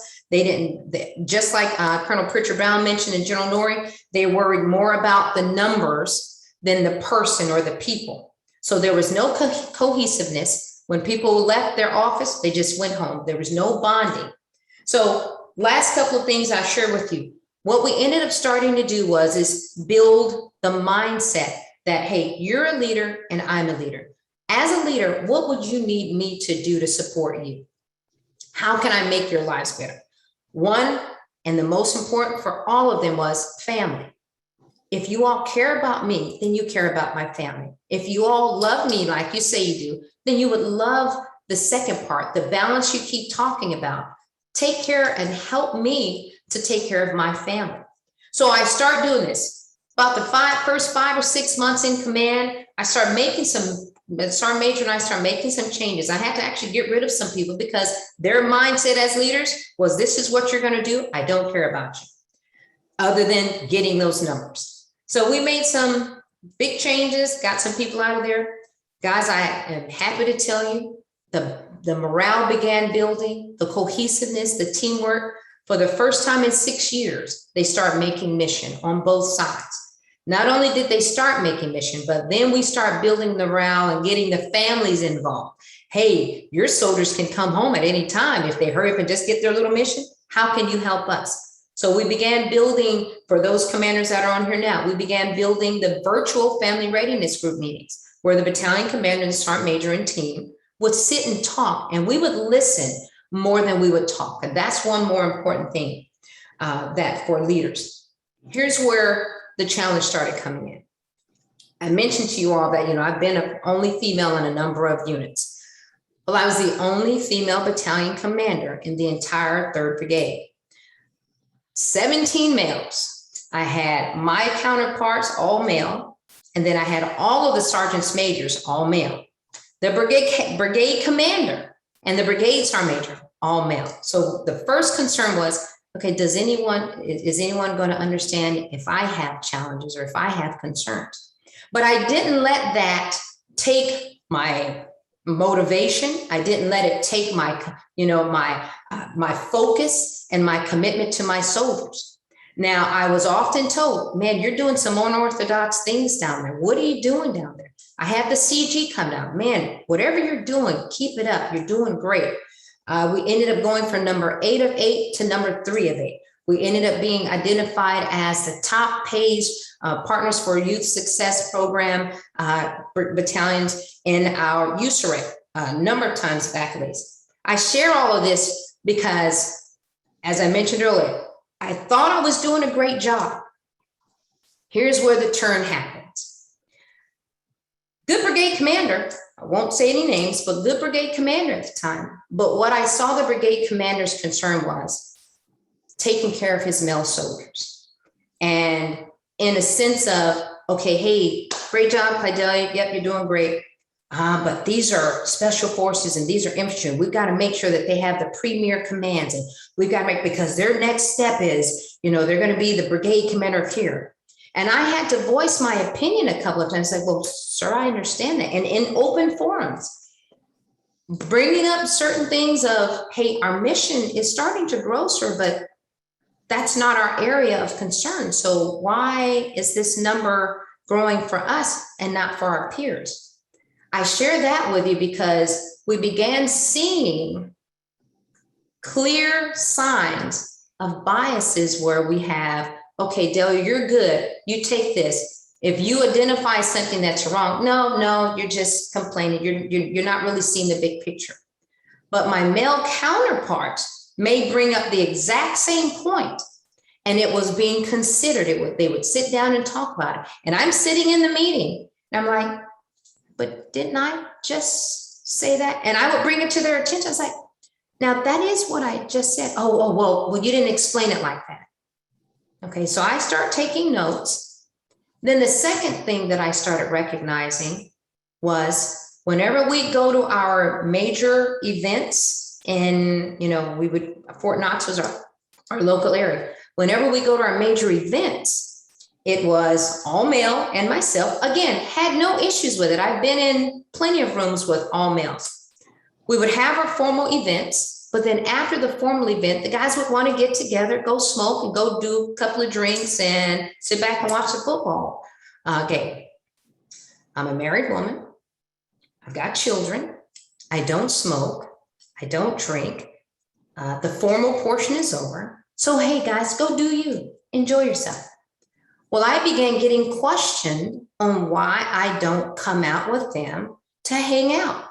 Just like Colonel Pritchard Brown mentioned and General Nori, they worried more about the numbers than the person or the people. So there was no cohesiveness. When people left their office, they just went home. There was no bonding. So last couple of things I'll share with you. What we ended up starting to do is build the mindset that, hey, you're a leader and I'm a leader. As a leader, what would you need me to do to support you? How can I make your lives better? One, and the most important for all of them, was family. If you all care about me, then you care about my family. If you all love me like you say you do, then you would love the second part, the balance you keep talking about. Take care and help me to take care of my family. So I start doing this. About the first 5 or 6 months in command, Sergeant Major and I started making some changes. I had to actually get rid of some people because their mindset as leaders was, this is what you're going to do. I don't care about you, other than getting those numbers. So we made some big changes, got some people out of there. Guys, I am happy to tell you, the morale began building, the cohesiveness, the teamwork. For the first time in 6 years, they start making mission on both sides. Not only did they start making mission, but then we start building the morale and getting the families involved. Hey, your soldiers can come home at any time if they hurry up and just get their little mission. How can you help us? So we began building, for those commanders that are on here now, we began building the virtual family readiness group meetings where the battalion commander and sergeant major and team would sit and talk, and we would listen more than we would talk. And that's one more important thing that for leaders. Here's where the challenge started coming in. I mentioned to you all that, I've been the only female in a number of units. Well, I was the only female battalion commander in the entire 3rd Brigade. 17 males. I had my counterparts, all male, and then I had all of the sergeants majors, all male. The brigade commander and the brigade sergeant major, all male. So the first concern was, okay, is anyone going to understand if I have challenges or if I have concerns? But I didn't let that take my motivation. I didn't let it take my, my focus and my commitment to my soldiers. Now, I was often told, man, you're doing some unorthodox things down there. What are you doing down there? I had the CG come down. Man, whatever you're doing, keep it up. You're doing great. We ended up going from number 8 of 8 to number 3 of 8. We ended up being identified as the top paid Partners for Youth Success Program battalions in our USAREC, number of times accolades. I share all of this because, as I mentioned earlier, I thought I was doing a great job. Here's where the turn happens. Good brigade commander, I won't say any names, but good brigade commander at the time. But what I saw the brigade commander's concern was taking care of his male soldiers. And in a sense of, okay, hey, great job, Fidelia. Yep, you're doing great. But these are special forces and these are infantry. We've got to make sure that they have the premier commands, and we've got to make, because their next step is, they're going to be the brigade commander of here. And I had to voice my opinion a couple of times, like, well, sir, I understand that. And in open forums, bringing up certain things of, hey, our mission is starting to grow, sir, but that's not our area of concern. So why is this number growing for us and not for our peers? I share that with you because we began seeing clear signs of biases where we have, okay, Delia, you're good. You take this. If you identify something that's wrong, no, you're just complaining. You're not really seeing the big picture. But my male counterparts may bring up the exact same point, and it was being considered. They would sit down and talk about it. And I'm sitting in the meeting, and I'm like, but didn't I just say that? And I would bring it to their attention. I was like, now that is what I just said. Well, you didn't explain it like that. Okay, so I start taking notes. Then the second thing that I started recognizing was whenever we go to our major events in, Fort Knox was our local area. Whenever we go to our major events, it was all male, and myself, again, had no issues with it. I've been in plenty of rooms with all males. We would have our formal events, but then after the formal event, the guys would want to get together, go smoke and go do a couple of drinks and sit back and watch the football game. I'm a married woman. I've got children. I don't smoke. I don't drink. The formal portion is over. So, hey, guys, go do you. Enjoy yourself. Well, I began getting questioned on why I don't come out with them to hang out.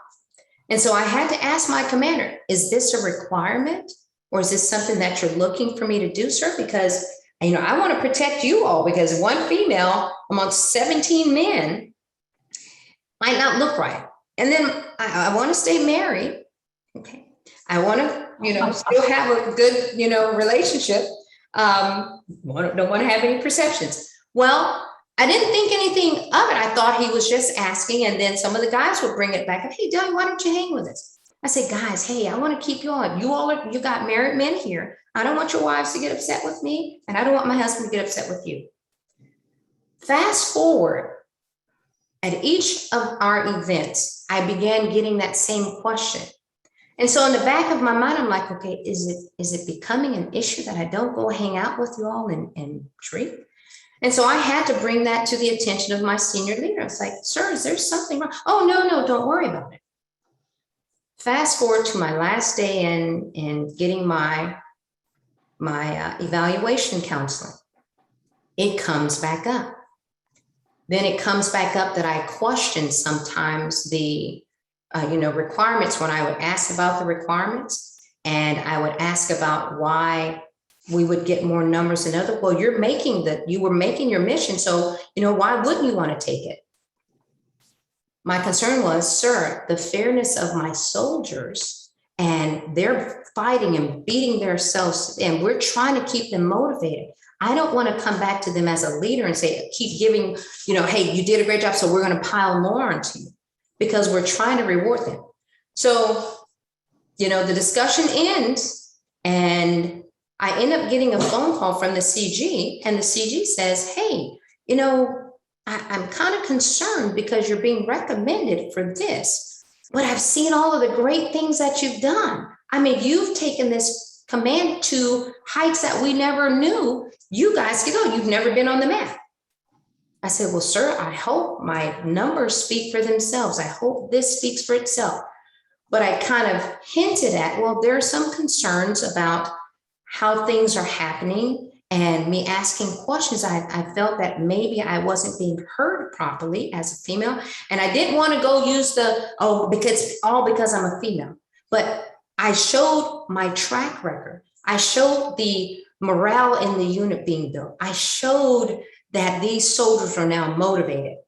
And so I had to ask my commander, is this a requirement, or is this something that you're looking for me to do, sir? Because, I want to protect you all, because one female amongst 17 men might not look right. And then I want to stay married. Okay. I want to, still have a good, relationship. Don't want to have any perceptions. Well, I didn't think anything of it. I thought he was just asking. And then some of the guys would bring it back up. Hey, Delia, why don't you hang with us? I said, guys, hey, I want to keep you on. You got married men here. I don't want your wives to get upset with me, and I don't want my husband to get upset with you. Fast forward, at each of our events, I began getting that same question. And so in the back of my mind, I'm like, okay, is it becoming an issue that I don't go hang out with you all and drink? And so I had to bring that to the attention of my senior leader. I was like, sir, is there something wrong? Oh, no, don't worry about it. Fast forward to my last day in getting my evaluation counseling. It comes back up. Then it comes back up that I question sometimes the requirements when I would ask about the requirements, and I would ask about why we would get more numbers than other. Well, you were making your mission. So, why wouldn't you want to take it? My concern was, sir, the fairness of my soldiers, and they're fighting and beating themselves, and we're trying to keep them motivated. I don't want to come back to them as a leader and say, keep giving, hey, you did a great job, so we're going to pile more onto you, because we're trying to reward them. So, the discussion ends, and I end up getting a phone call from the CG, and the CG says, hey, I'm kind of concerned because you're being recommended for this, but I've seen all of the great things that you've done. I mean, you've taken this command to heights that we never knew you guys could go. You've never been on the map. I said, well, sir, I hope my numbers speak for themselves. I hope this speaks for itself. But I kind of hinted at, well, there are some concerns about how things are happening and me asking questions. I felt that maybe I wasn't being heard properly as a female. And I didn't want to go use because I'm a female. But I showed my track record. I showed the morale in the unit being built. I showed that these soldiers are now motivated.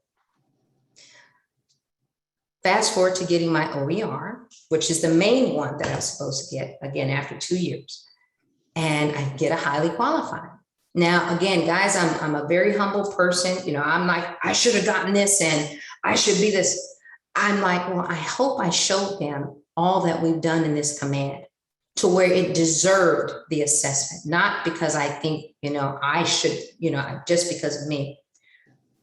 Fast forward to getting my OER, which is the main one that I'm supposed to get again after 2 years. And I get a highly qualified. Now, again, guys, I'm a very humble person. You know, I'm like, I should have gotten this and I should be this. I'm like, well, I hope I showed them all that we've done in this command to where it deserved the assessment, not because I think, you know, I should, you know, just because of me.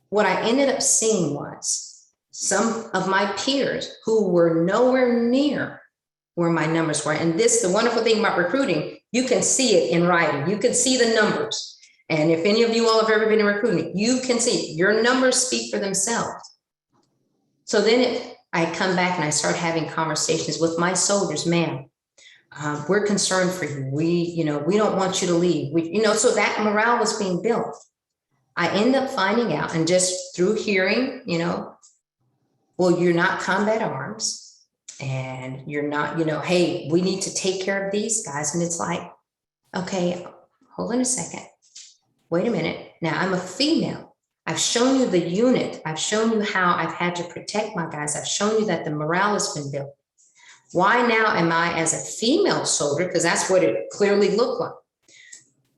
What I ended up seeing was some of my peers who were nowhere near where my numbers were. And this, the wonderful thing about recruiting, you can see it in writing. You can see the numbers. And if any of you all have ever been in recruiting, you can see your numbers speak for themselves. So then I come back and I start having conversations with my soldiers. Ma'am, we're concerned for you. We don't want you to leave. So that morale was being built. I end up finding out, and just through hearing, well, you're not combat arms. And you're not, hey, we need to take care of these guys. And it's like, okay, hold on a second. Wait a minute. Now I'm a female. I've shown you the unit. I've shown you how I've had to protect my guys. I've shown you that the morale has been built. Why now am I, as a female soldier, because that's what it clearly looked like,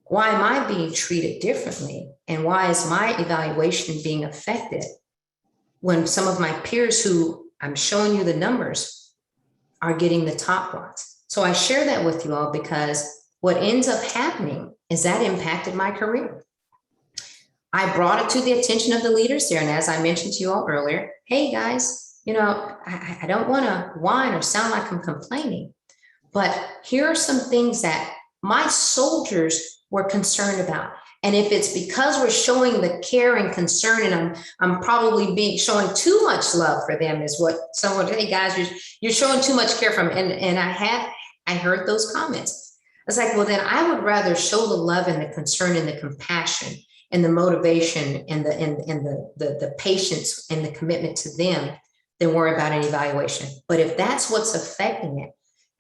why am I being treated differently? And why is my evaluation being affected when some of my peers, who I'm showing you the numbers, are getting the top ones? So I share that with you all because what ends up happening is that impacted my career. I brought it to the attention of the leaders there. And as I mentioned to you all earlier, hey guys, I don't want to whine or sound like I'm complaining, but here are some things that my soldiers were concerned about. And if it's because we're showing the care and concern, and I'm probably showing too much love for them, is what someone, hey guys, you're showing too much care for them. And I heard those comments. It's like, well, then I would rather show the love and the concern and the compassion and the motivation and the patience and the commitment to them than worry about an evaluation. But if that's what's affecting it,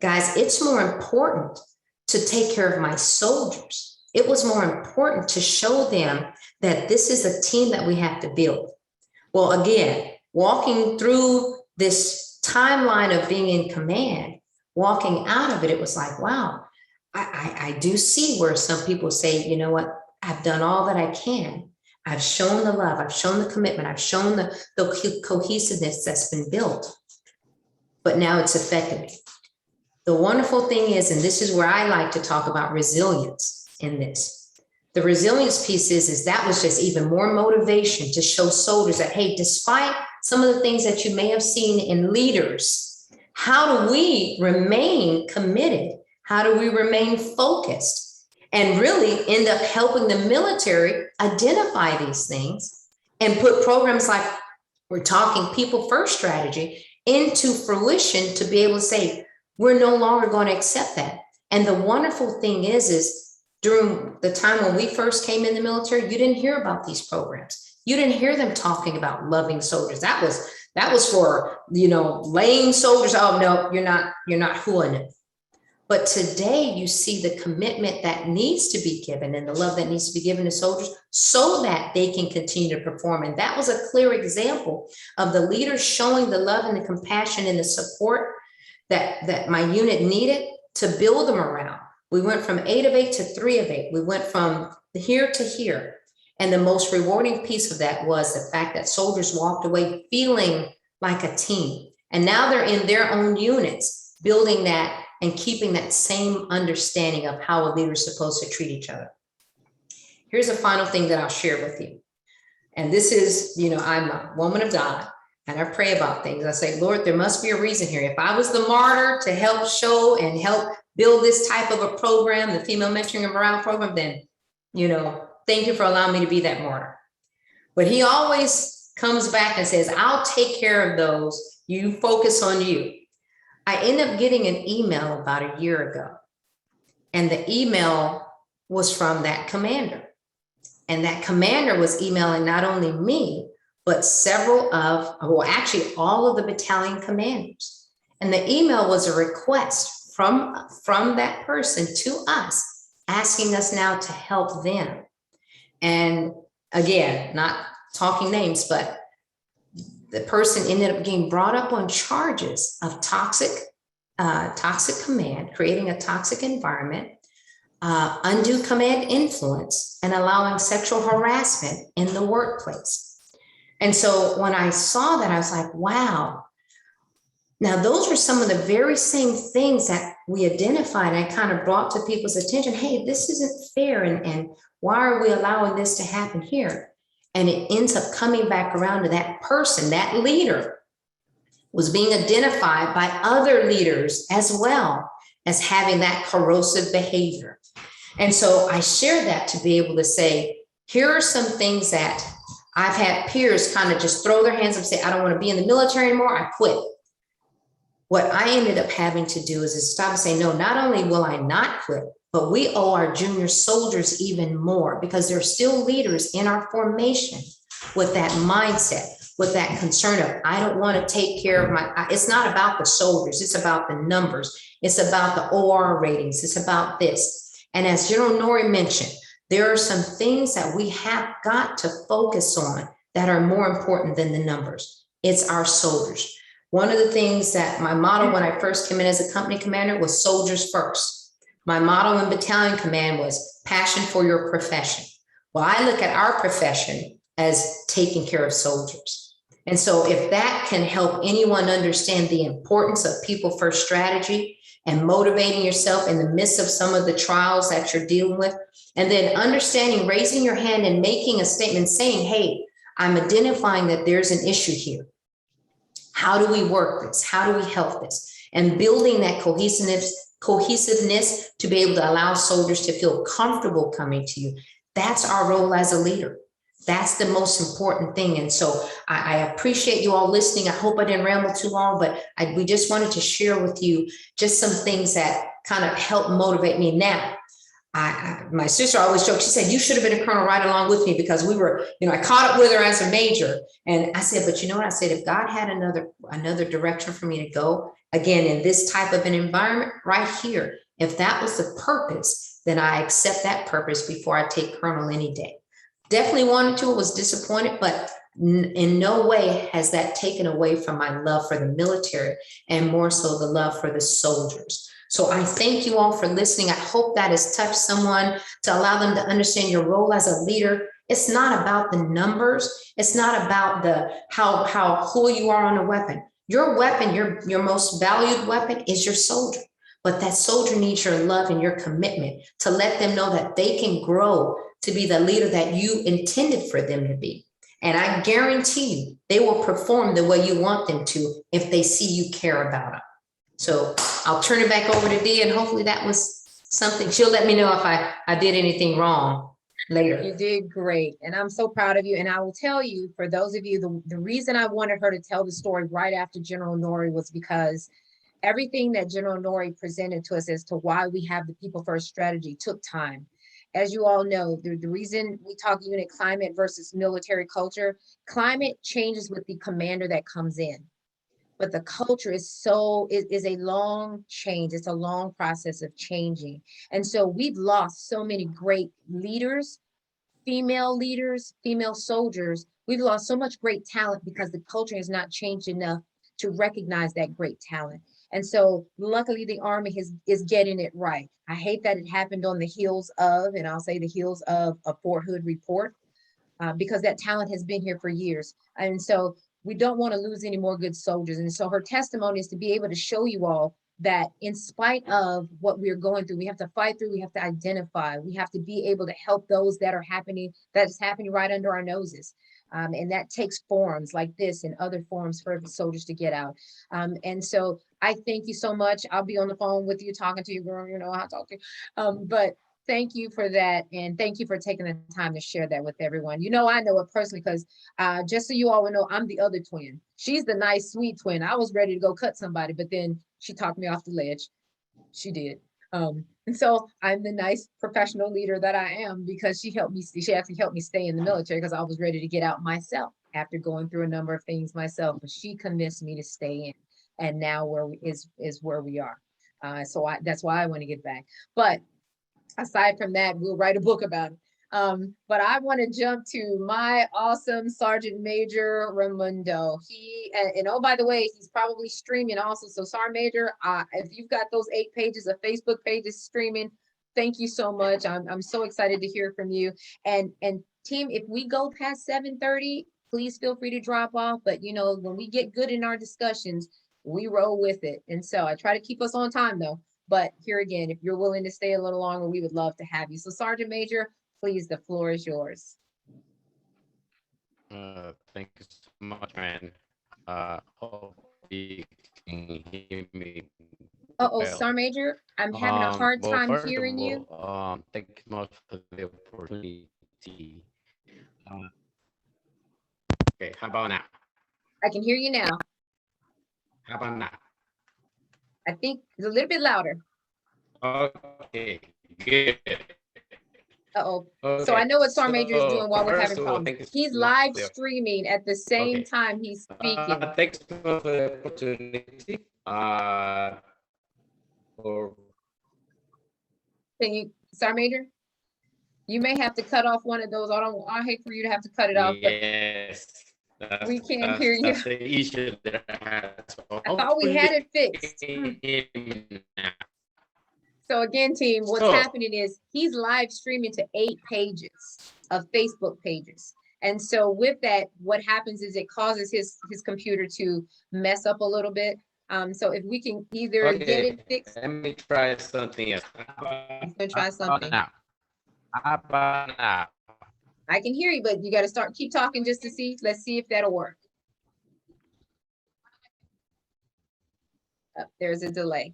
guys, it's more important to take care of my soldiers. It was more important to show them that this is a team that we have to build. Well, again, walking through this timeline of being in command, walking out of it, it was like, wow, I do see where some people say, you know what, I've done all that I can. I've shown the love, I've shown the commitment, I've shown the cohesiveness that's been built, but now it's affected me. The wonderful thing is, and this is where I like to talk about resilience in this. The resilience piece is that was just even more motivation to show soldiers that, hey, despite some of the things that you may have seen in leaders, how do we remain committed? How do we remain focused and really end up helping the military identify these things and put programs like we're talking people first strategy into fruition to be able to say, we're no longer going to accept that. And the wonderful thing is during the time when we first came in the military, you didn't hear about these programs. You didn't hear them talking about loving soldiers. That was for, lame soldiers. Oh no, you're not hooing it. But today you see the commitment that needs to be given and the love that needs to be given to soldiers so that they can continue to perform. And that was a clear example of the leaders showing the love and the compassion and the support that my unit needed to build them around. We went from 8 of 8 to 3 of 8. We went from here to here. And the most rewarding piece of that was the fact that soldiers walked away feeling like a team. And now they're in their own units, building that and keeping that same understanding of how a leader is supposed to treat each other. Here's a final thing that I'll share with you. And this is, I'm a woman of God and I pray about things. I say, Lord, there must be a reason here. If I was the martyr to help show and help build this type of a program, the Female Mentoring and Morale Program, then, thank you for allowing me to be that martyr. But he always comes back and says, I'll take care of those. You focus on you. I ended up getting an email about a year ago. And the email was from that commander. And that commander was emailing not only me, but actually all of the battalion commanders. And the email was a request from that person to us, asking us now to help them. And again, not talking names, but the person ended up getting brought up on charges of toxic command, creating a toxic environment, undue command influence, and allowing sexual harassment in the workplace. And so when I saw that, I was like, wow. Now, those were some of the very same things that we identified and kind of brought to people's attention. Hey, this isn't fair. And why are we allowing this to happen here? And it ends up coming back around to that person, that leader was being identified by other leaders as well as having that corrosive behavior. And so I share that to be able to say, here are some things that I've had peers kind of just throw their hands up and say, I don't want to be in the military anymore, I quit. What I ended up having to do is stop and say, no, not only will I not quit, but we owe our junior soldiers even more because they're still leaders in our formation with that mindset, with that concern of, I don't want to take care of it's not about the soldiers, it's about the numbers, it's about the OR ratings, it's about this. And as General Norrie mentioned, there are some things that we have got to focus on that are more important than the numbers. It's our soldiers. One of the things that my motto when I first came in as a company commander was soldiers first. My motto in battalion command was passion for your profession. Well, I look at our profession as taking care of soldiers. And so if that can help anyone understand the importance of people first strategy and motivating yourself in the midst of some of the trials that you're dealing with, and then understanding, raising your hand and making a statement saying, hey, I'm identifying that there's an issue here. How do we work this? How do we help this? And building that cohesiveness to be able to allow soldiers to feel comfortable coming to you. That's our role as a leader. That's the most important thing. And so I appreciate you all listening. I hope I didn't ramble too long, but we just wanted to share with you just some things that kind of help motivate me. Now, my sister always joked, she said, you should have been a colonel right along with me because we were, I caught up with her as a major. And I said, but you know what? I said, if God had another direction for me to go, again, in this type of an environment right here, if that was the purpose, then I accept that purpose before I take colonel any day. Definitely wanted to, was disappointed, but in no way has that taken away from my love for the military and more so the love for the soldiers. So I thank you all for listening. I hope that has touched someone to allow them to understand your role as a leader. It's not about the numbers. It's not about how cool you are on a weapon. Your weapon, your most valued weapon is your soldier. But that soldier needs your love and your commitment to let them know that they can grow to be the leader that you intended for them to be. And I guarantee you, they will perform the way you want them to if they see you care about them. So I'll turn it back over to Dee, and hopefully that was something. She'll let me know if I did anything wrong later. You did great. And I'm so proud of you. And I will tell you, for those of you, the reason I wanted her to tell the story right after General Norrie was because everything that General Norrie presented to us as to why we have the people first strategy took time. As you all know, the reason we talk unit climate versus military culture, climate changes with the commander that comes in. But the culture is a long change. It's a long process of changing. And so we've lost so many great leaders, female soldiers. We've lost so much great talent because the culture has not changed enough to recognize that great talent. And so luckily the Army is getting it right. I hate that it happened on the heels of, and I'll say the heels of a Fort Hood report, because that talent has been here for years. And so we don't want to lose any more good soldiers. And so her testimony is to be able to show you all that in spite of what we're going through, we have to fight through, we have to identify, we have to be able to help those that is happening right under our noses. And that takes forms like this and other forms for the soldiers to get out. And so I thank you so much. I'll be on the phone with you, talking to you, girl, you know how to talk to you. But thank you for that. And thank you for taking the time to share that with everyone. You know, I know it personally because just so you all know, I'm the other twin. She's the nice, sweet twin. I was ready to go cut somebody, but then she talked me off the ledge. She did. And so I'm the nice professional leader that I am because she helped me. She actually helped me stay in the military because I was ready to get out myself after going through a number of things myself. But she convinced me to stay in, and now is where we are. So that's why I want to get back. But aside from that, we'll write a book about it. But I want to jump to my awesome Sergeant Major Raimundo. And oh, by the way, he's probably streaming also. So Sergeant Major, if you've got those 8 pages of Facebook pages streaming, thank you so much. I'm so excited to hear from you. And team, if we go past 7:30, please feel free to drop off. But you know, when we get good in our discussions, we roll with it. And so I try to keep us on time though. But here again, if you're willing to stay a little longer, we would love to have you. So Sergeant Major, please, the floor is yours. Thank you so much, man. Hope you can hear me. Uh-oh, well. Sergeant Major, I'm having a hard Well, time first of hearing you. all, thank you so much for the opportunity. Okay, how about now? I can hear you now. How about now? I think it's a little bit louder. Okay, good. Uh-oh. Okay, So I know what Sergeant Major is doing while we're first having of all, problems. thank you so He's much live for the- streaming at the same Okay. time he's speaking. Thanks for the opportunity. For Can you, Sergeant Major? You may have to cut off one of those. I hate for you to have to cut it off, but yes, we can't hear you. That's the issue that I had. So I thought we had it hopefully fixed. you can hear me now. So again, team, what's So- happening is he's live streaming to 8 pages of Facebook pages. And so with that, what happens is it causes his computer to mess up a little bit. So if we can either get it fixed, Let me try something else. he's gonna try something. Now. How about now? I can hear you, but you gotta keep talking just to see. Let's see if that'll work. There's a delay.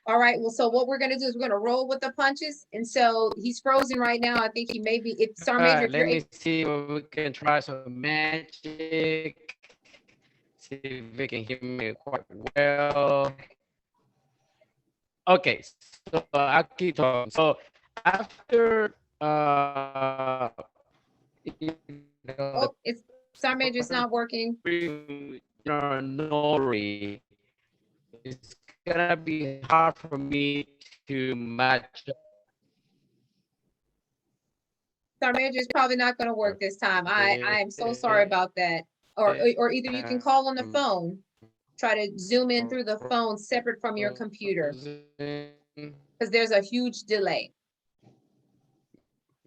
All right, well, so what we're gonna do is we're gonna roll with the punches. And so he's frozen right now. I think he may be, if Sergeant Major, if Let you're me see if we can try some magic. See if we can hear me quite well. Okay, so I'll keep talking. So after you know, oh, it's Sergeant Major, it's not working. Nori, it's gonna be hard for me to match. Sergeant Major, it's probably not gonna work this time. I am so sorry about that. Or either you can call on the phone, try to zoom in through the phone separate from your computer, because there's a huge delay.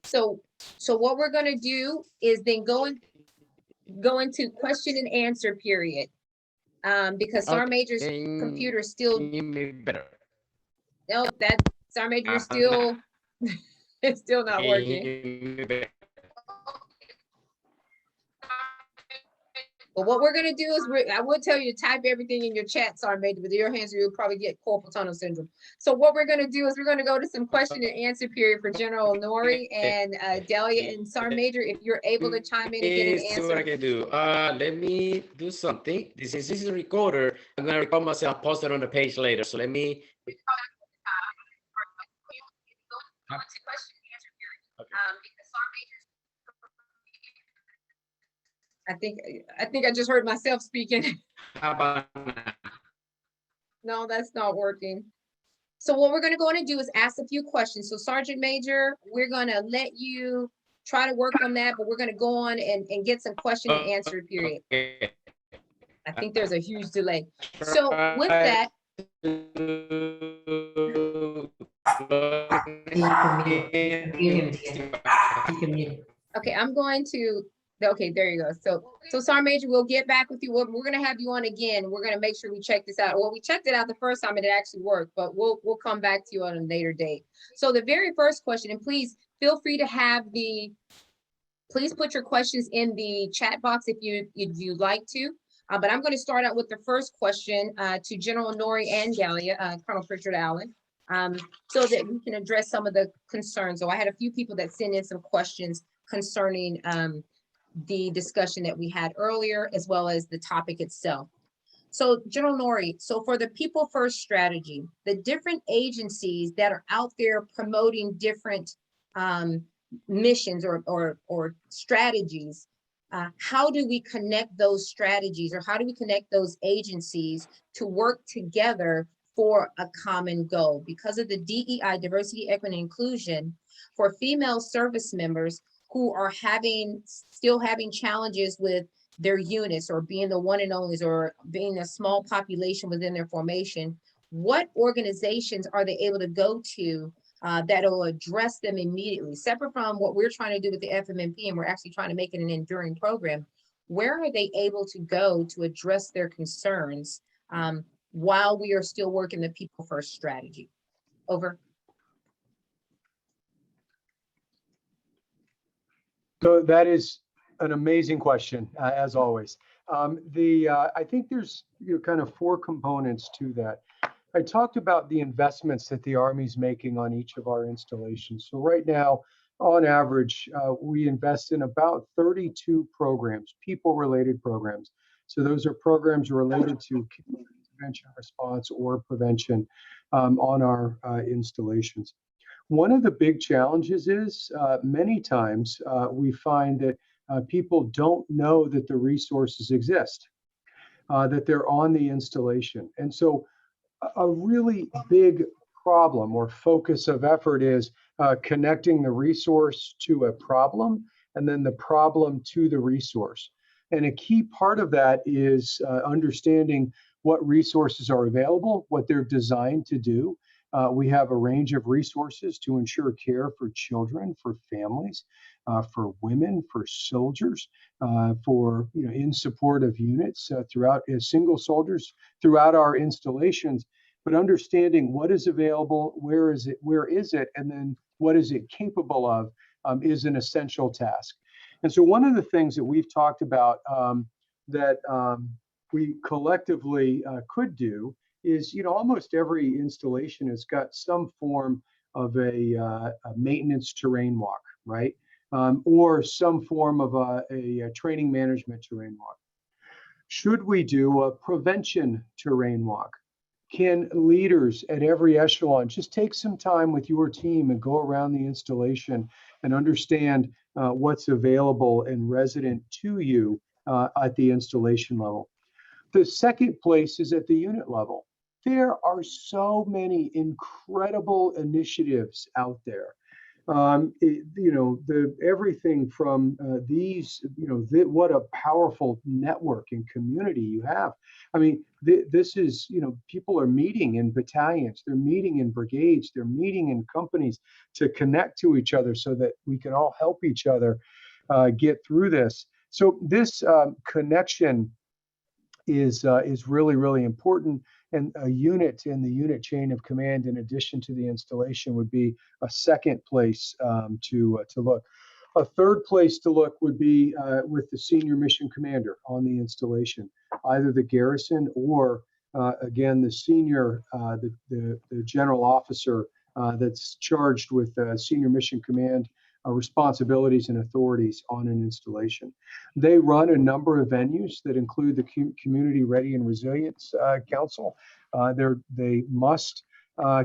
So what we're gonna do is then go into question and answer period. Because Sergeant Major's computer is still, Give me better. no, that Sergeant Major is still, it's still not working. But what we're gonna do is I would tell you to type everything in your chat, Sergeant Major, but your hands, you'll probably get carpal tunnel syndrome. So what we're gonna do is we're gonna go to some question and answer period for General Nori and Delia and Sergeant Major, if you're able to chime in and get an See what I answer. can do. Let me do something. This is a recorder. I'm gonna record myself, post it on the page later. So let me. I think I just heard myself speaking. How about now? No, that's not working. So what we're gonna go on and do is ask a few questions. So Sergeant Major, we're gonna let you try to work on that, but we're gonna go on and get some question and answer period. Okay. I think there's a huge delay. So with that, okay, I'm going to, okay, there you go. So Sergeant Major, we'll get back with you. We're gonna have you on again. We're gonna make sure we check this out. Well, we checked it out the first time and it actually worked, but we'll come back to you on a later date. So the very first question, and please feel free to have the Please put your questions in the chat box if you'd like to. But I'm going to start out with the first question to General Nori and Gallia, Colonel Pritchard Allen, so that we can address some of the concerns. So I had a few people that sent in some questions concerning the discussion that we had earlier, as well as the topic itself. So General Nori, so for the People First strategy, the different agencies that are out there promoting different missions or strategies, how do we connect those strategies, or how do we connect those agencies to work together for a common goal? Because of the DEI, diversity, equity, and inclusion, for female service members who are still having challenges with their units, or being the one and onlys, or being a small population within their formation, what organizations are they able to go to that'll address them immediately, separate from what we're trying to do with the FMMP, and we're actually trying to make it an enduring program? Where are they able to go to address their concerns while we are still working the People First strategy? Over. So that is an amazing question, as always. I think there's kind of four components to that. I talked about the investments that the Army's making on each of our installations. So right now, on average, we invest in about 32 programs, people-related programs. So those are programs related to prevention, response, or prevention on our installations. One of the big challenges is many times we find that people don't know that the resources exist, that they're on the installation. And so a really big problem or focus of effort is connecting the resource to a problem, and then the problem to the resource. And a key part of that is understanding what resources are available, what they're designed to do. We have a range of resources to ensure care for children, for families, for women, for soldiers, for in support of units throughout single soldiers throughout our installations. But understanding what is available, where is it, and then what is it capable of is an essential task. And so one of the things that we've talked about that we collectively could do is, almost every installation has got some form of a maintenance terrain walk, right? Or some form of a training management terrain walk. Should we do a prevention terrain walk? Can leaders at every echelon just take some time with your team and go around the installation and understand what's available and resident to you at the installation level? The second place is at the unit level. There are so many incredible initiatives out there. Everything from these, what a powerful network and community you have. I mean, this is, people are meeting in battalions, they're meeting in brigades, they're meeting in companies to connect to each other so that we can all help each other get through this. So this connection is really, really important. And a unit in the unit chain of command, in addition to the installation, would be a second place to look. A third place to look would be with the senior mission commander on the installation, either the garrison or, again, the senior, the general officer that's charged with senior mission command responsibilities and authorities on an installation. They run a number of venues that include the Community Ready and Resilience Council. They must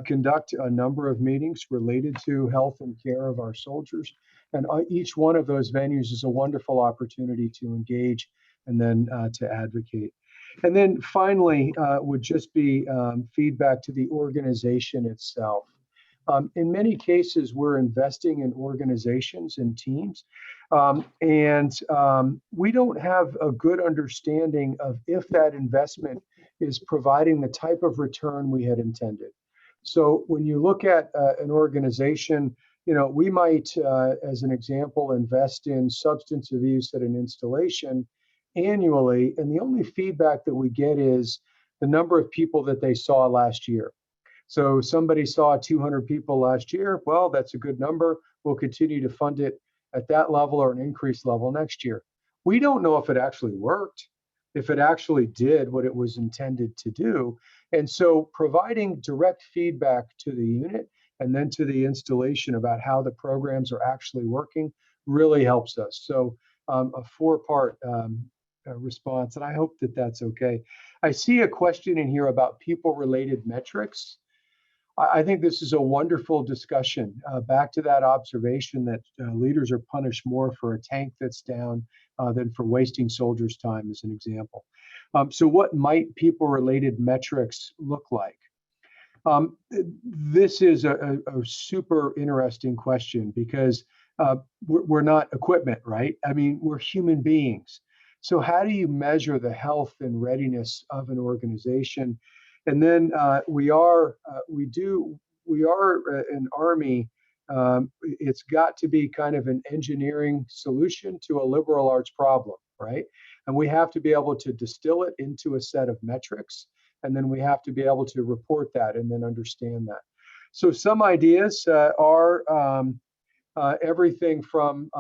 conduct a number of meetings related to health and care of our soldiers. And each one of those venues is a wonderful opportunity to engage and then to advocate. And then finally would just be feedback to the organization itself. In many cases, we're investing in organizations and teams, and we don't have a good understanding of if that investment is providing the type of return we had intended. So when you look at an organization, we might, as an example, invest in substance abuse at an installation annually, and the only feedback that we get is the number of people that they saw last year. So somebody saw 200 people last year. Well, that's a good number. We'll continue to fund it. at that level or an increased level next year. We don't know if it actually worked, if it actually did what it was intended to do. And so providing direct feedback to the unit and then to the installation about how the programs are actually working really helps us. So a four-part response, and I hope that that's okay. I see a question in here about people-related metrics. I think this is a wonderful discussion. Back to that observation that leaders are punished more for a tank that's down than for wasting soldiers' time, as an example. So what might people-related metrics look like? This is a super interesting question because we're not equipment, right? I mean, we're human beings. So how do you measure the health and readiness of an organization? And then we are an Army. It's got to be kind of an engineering solution to a liberal arts problem, right? And we have to be able to distill it into a set of metrics, and then we have to be able to report that and then understand that. So some ideas are everything from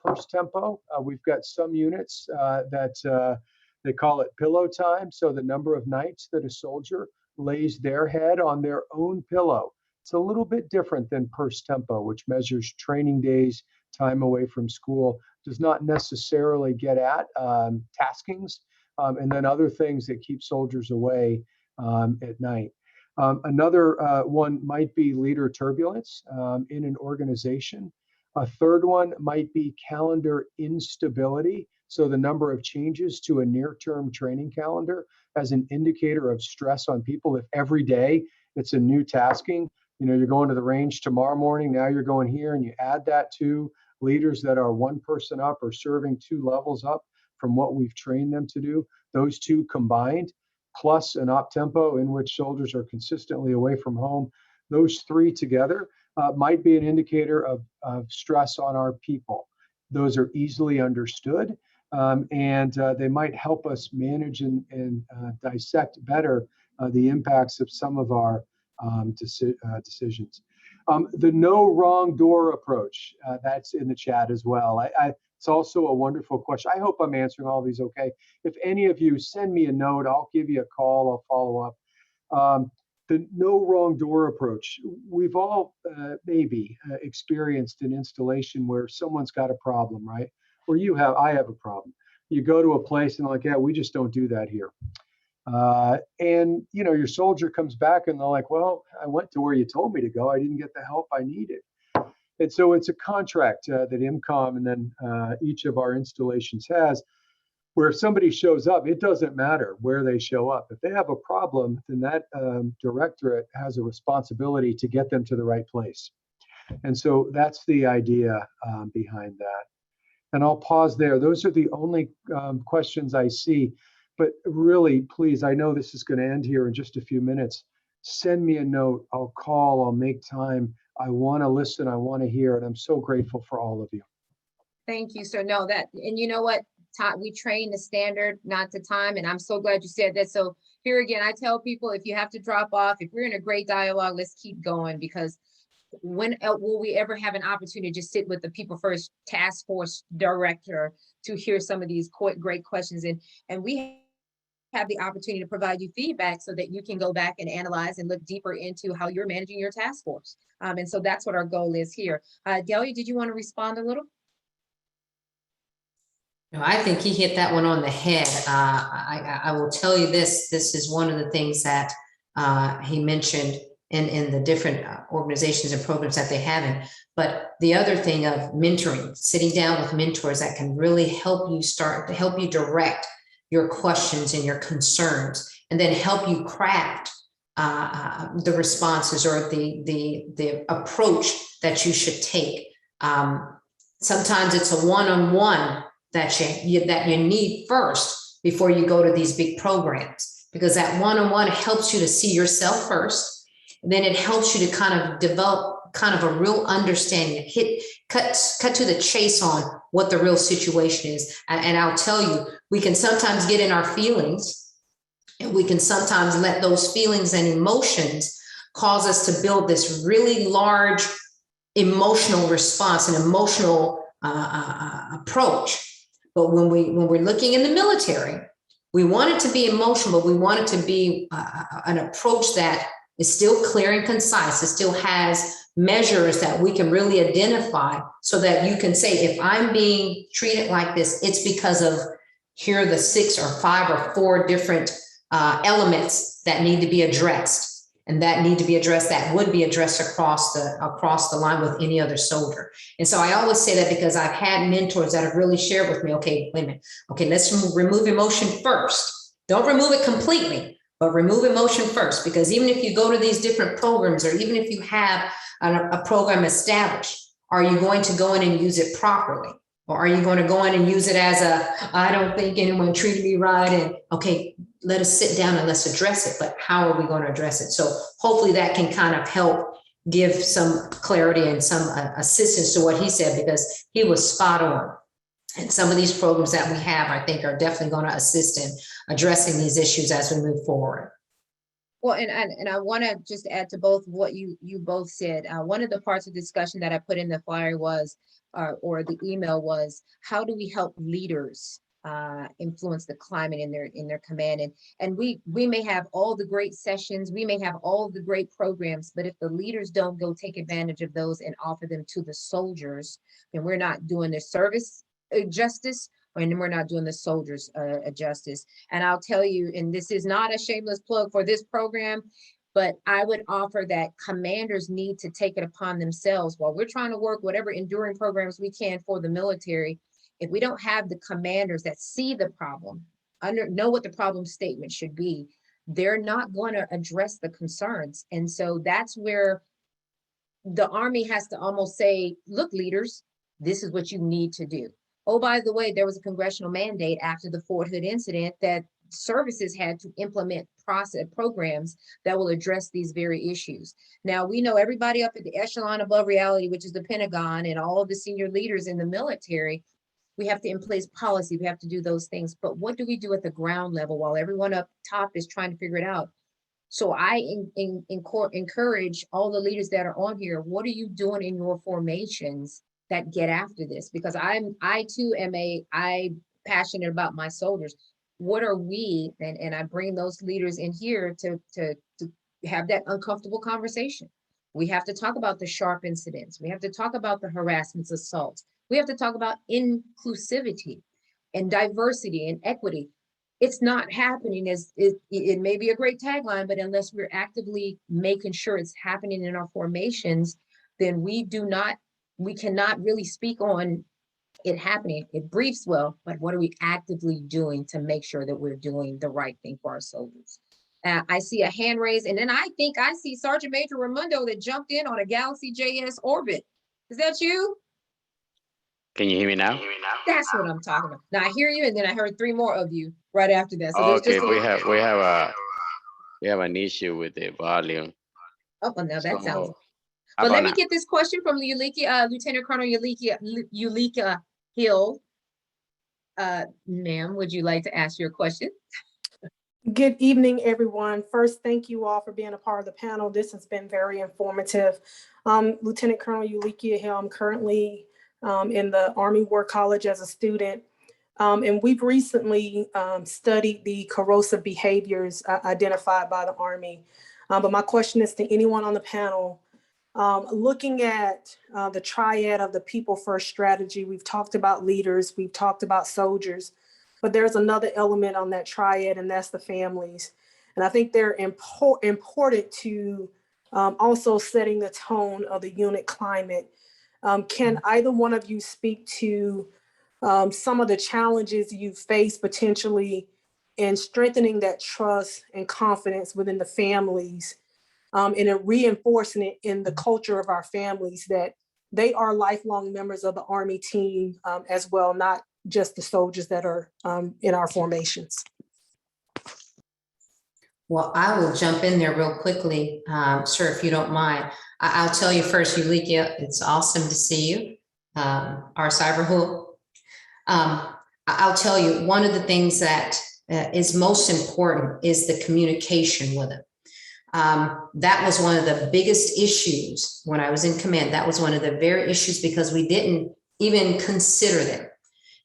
purse tempo. We've got some units that they call it pillow time. So the number of nights that a soldier lays their head on their own pillow. It's a little bit different than purse tempo, which measures training days, time away from school, does not necessarily get at taskings, and then other things that keep soldiers away at night. Another one might be leader turbulence in an organization. A third one might be calendar instability. So the number of changes to a near-term training calendar as an indicator of stress on people. If every day it's a new tasking, you're going to the range tomorrow morning, now you're going here, and you add that to leaders that are one person up or serving 2 levels up from what we've trained them to do, those two combined, plus an op tempo in which soldiers are consistently away from home, those 3 together might be an indicator of stress on our people. Those are easily understood, and they might help us manage and dissect better the impacts of some of our decisions. The no wrong door approach, that's in the chat as well. It's also a wonderful question. I hope I'm answering all these okay. If any of you send me a note, I'll give you a call, I'll follow up. The no wrong door approach. We've all maybe experienced an installation where someone's got a problem, right? Or I have a problem. You go to a place and they're like, yeah, we just don't do that here. And your soldier comes back and they're like, well, I went to where you told me to go. I didn't get the help I needed. And so it's a contract that IMCOM and then each of our installations has, where if somebody shows up, it doesn't matter where they show up. If they have a problem, then that directorate has a responsibility to get them to the right place. And so that's the idea behind that. And I'll pause there. Those are the only questions I see. But really, please, I know this is going to end here in just a few minutes. Send me a note. I'll call. I'll make time. I want to listen. I want to hear. And I'm so grateful for all of you. Thank you, sir. No, and you know what? We train the standard, not the time. And I'm so glad you said that. So here again, I tell people, if you have to drop off, if we're in a great dialogue, let's keep going, because when will we ever have an opportunity to just sit with the People First Task Force director to hear some of these great questions? And we have the opportunity to provide you feedback so that you can go back and analyze and look deeper into how you're managing your task force. And so that's what our goal is here. Delia, did you want to respond a little? No, I think he hit that one on the head. I will tell you this is one of the things that he mentioned in the different organizations and programs that they have in. But the other thing of mentoring, sitting down with mentors that can really help you direct your questions and your concerns, and then help you craft the responses or the approach that you should take. Sometimes it's a one-on-one that you need first before you go to these big programs, because that one-on-one helps you to see yourself first. And then it helps you to kind of develop kind of a real understanding, cut to the chase on what the real situation is. And I'll tell you, we can sometimes get in our feelings, and we can sometimes let those feelings and emotions cause us to build this really large emotional response, an emotional approach. But when we're looking in the military, we want it to be emotional, but we want it to be an approach that is still clear and concise. It still has measures that we can really identify so that you can say, if I'm being treated like this, it's because of here are the 6 or 5 or 4 different elements that need to be addressed. And that need to be addressed, that would be addressed across the line with any other soldier. And so I always say that because I've had mentors that have really shared with me, okay, wait a minute. Okay, let's remove emotion first. Don't remove it completely, but remove emotion first. Because even if you go to these different programs, or even if you have a program established, are you going to go in and use it properly? Or are you going to go in and use it as I don't think anyone treated me right, and okay, let us sit down and let's address it, but how are we going to address it? So hopefully that can kind of help give some clarity and some assistance to what he said, because he was spot on. And some of these programs that we have, I think, are definitely going to assist in addressing these issues as we move forward. Well, and I want to just add to both what you both said. One of the parts of discussion that I put in the flyer was, or the email was, how do we help leaders influence the climate in their command? And we may have all the great sessions, we may have all the great programs, but if the leaders don't go take advantage of those and offer them to the soldiers, then we're not doing the service justice, and we're not doing the soldiers justice. And I'll tell you, and this is not a shameless plug for this program, but I would offer that commanders need to take it upon themselves while we're trying to work whatever enduring programs we can for the military. If we don't have the commanders that see the problem, know what the problem statement should be, they're not going to address the concerns. And so that's where the Army has to almost say, look, leaders, this is what you need to do. Oh, by the way, there was a congressional mandate after the Fort Hood incident that services had to implement programs that will address these very issues. Now, we know everybody up at the echelon above reality, which is the Pentagon, and all of the senior leaders in the military, we have to in place policy, we have to do those things. But what do we do at the ground level while everyone up top is trying to figure it out? So I encourage all the leaders that are on here, what are you doing in your formations that get after this? Because I too am passionate about my soldiers. What are we, and I bring those leaders in here to have that uncomfortable conversation. We have to talk about the sharp incidents. We have to talk about the harassments, assaults. We have to talk about inclusivity and diversity and equity. It's not happening as it may be a great tagline, but unless we're actively making sure it's happening in our formations, then we cannot really speak on it happening. It briefs well, but what are we actively doing to make sure that we're doing the right thing for our soldiers? I see a hand raised, and then I think I see Sergeant Major Raimondo that jumped in on a Galaxy JS Orbit. Is that you? Can you hear me now? That's what I'm talking about. Now I hear you, and then I heard 3 more of you right after that. So Okay, we have an issue with the volume. Oh, well, now that So, sounds. how But let about me now? get this question from Lieutenant Colonel Yulika Hill. Ma'am, would you like to ask your question? Good evening, everyone. First, thank you all for being a part of the panel. This has been very informative. Lieutenant Colonel Yulika Hill, I'm currently in the Army War College as a student. And we've recently studied the corrosive behaviors identified by the Army. But my question is to anyone on the panel. Looking at the triad of the people first strategy, we've talked about leaders, we've talked about soldiers, but there's another element on that triad, and that's the families. And I think they're important to also setting the tone of the unit climate. Can either one of you speak to some of the challenges you face potentially in strengthening that trust and confidence within the families, and in reinforcing it in the culture of our families that they are lifelong members of the Army team as well, not just the soldiers that are in our formations? Well, I will jump in there real quickly, sir, if you don't mind. I'll tell you first, Yulika, it's awesome to see you, our cyber hook. I'll tell you, one of the things that is most important is the communication with them. That was one of the biggest issues when I was in command. That was one of the very issues, because we didn't even consider them.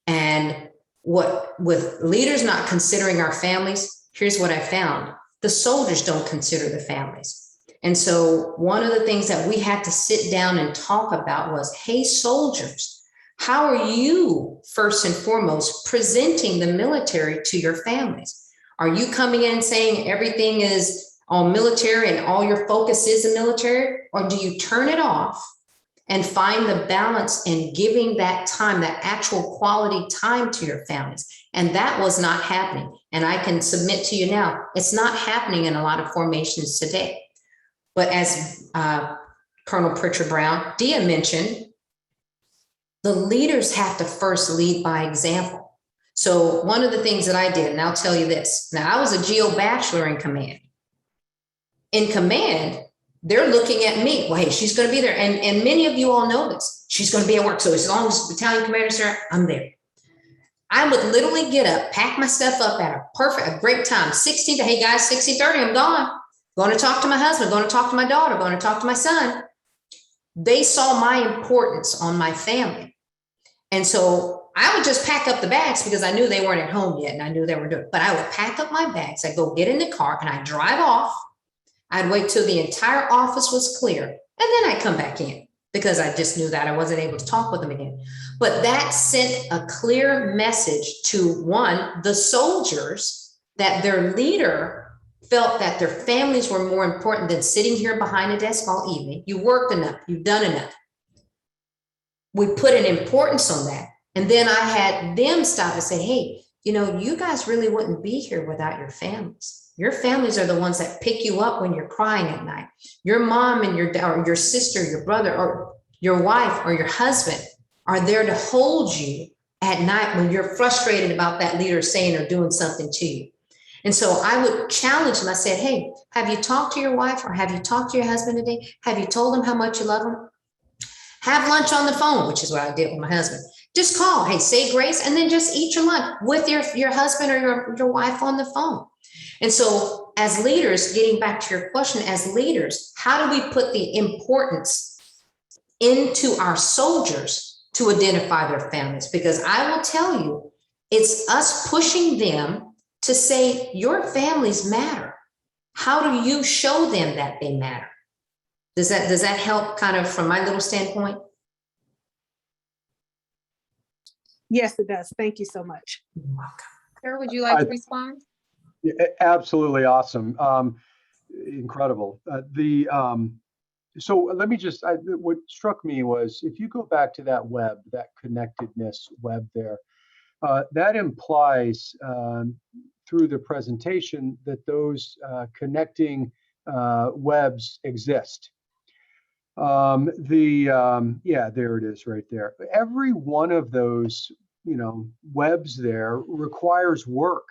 And what with leaders not considering our families, here's what I found. The soldiers don't consider the families. And so one of the things that we had to sit down and talk about was, hey, soldiers, how are you first and foremost presenting the military to your families? Are you coming in saying everything is all military and all your focus is the military? Or do you turn it off and find the balance in giving that time, that actual quality time to your families? And that was not happening. And I can submit to you now, it's not happening in a lot of formations today. But as Colonel Pritchard Brown, Dia mentioned, the leaders have to first lead by example. So one of the things that I did, and I'll tell you this, now I was a GO bachelor in command. In command, they're looking at me. Well, hey, she's going to be there. And many of you all know this. She's going to be at work. So as long as the battalion commander's there, I'm there. I would literally get up, pack my stuff up at a great time. 16 to, hey guys, 16:30, I'm gone. Going to talk to my husband, going to talk to my daughter, going to talk to my son. They saw my importance on my family. And so I would just pack up the bags because I knew they weren't at home yet and I knew they were doing it. But I would pack up my bags. I'd go get in the car and I'd drive off. I'd wait till the entire office was clear. And then I'd come back in because I just knew that I wasn't able to talk with them again. But that sent a clear message to one, the soldiers, that their leader felt that their families were more important than sitting here behind a desk all evening. You worked enough, you've done enough. We put an importance on that. And then I had them stop and say, hey, you know, you guys really wouldn't be here without your families. Your families are the ones that pick you up when you're crying at night. Your mom and your sister, your brother, or your wife or your husband are there to hold you at night when you're frustrated about that leader saying or doing something to you. And so I would challenge them. I said, hey, have you talked to your wife or have you talked to your husband today? Have you told them how much you love them? Have lunch on the phone, which is what I did with my husband. Just call, hey, say grace, and then just eat your lunch with your husband or your wife on the phone. And so as leaders, getting back to your question, as leaders, how do we put the importance into our soldiers to identify their families? Because I will tell you, it's us pushing them to say your families matter. How do you show them that they matter? Does that help kind of from my little standpoint? Yes, it does. Thank you so much. You're welcome. Sir, would you like to respond? Yeah, absolutely awesome. Incredible. So let me just, what struck me was if you go back to that web, that connectedness web there, that implies through the presentation that those connecting webs exist. Yeah, there it is right there. Every one of those, webs there requires work.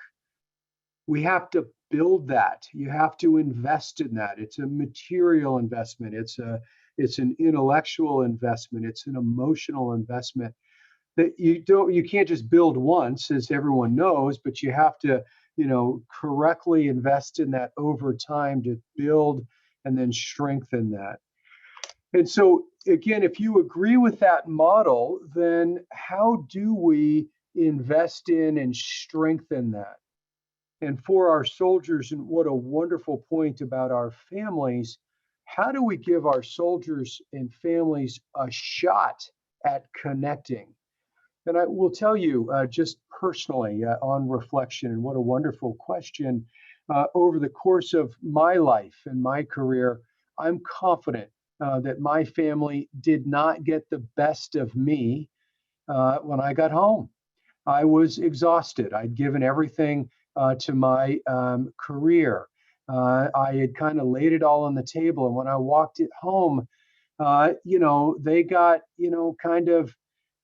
We have to build that. You have to invest in that. It's a material investment. It's an intellectual investment. It's an emotional investment that you can't just build once, as everyone knows, but you have to, correctly invest in that over time to build and then strengthen that. And so again, if you agree with that model, then how do we invest in and strengthen that? And for our soldiers, and what a wonderful point about our families, how do we give our soldiers and families a shot at connecting? And I will tell you just personally on reflection, and what a wonderful question, over the course of my life and my career, I'm confident that my family did not get the best of me when I got home. I was exhausted. I'd given everything to my career. I had kind of laid it all on the table. And when I walked it home, they got, kind of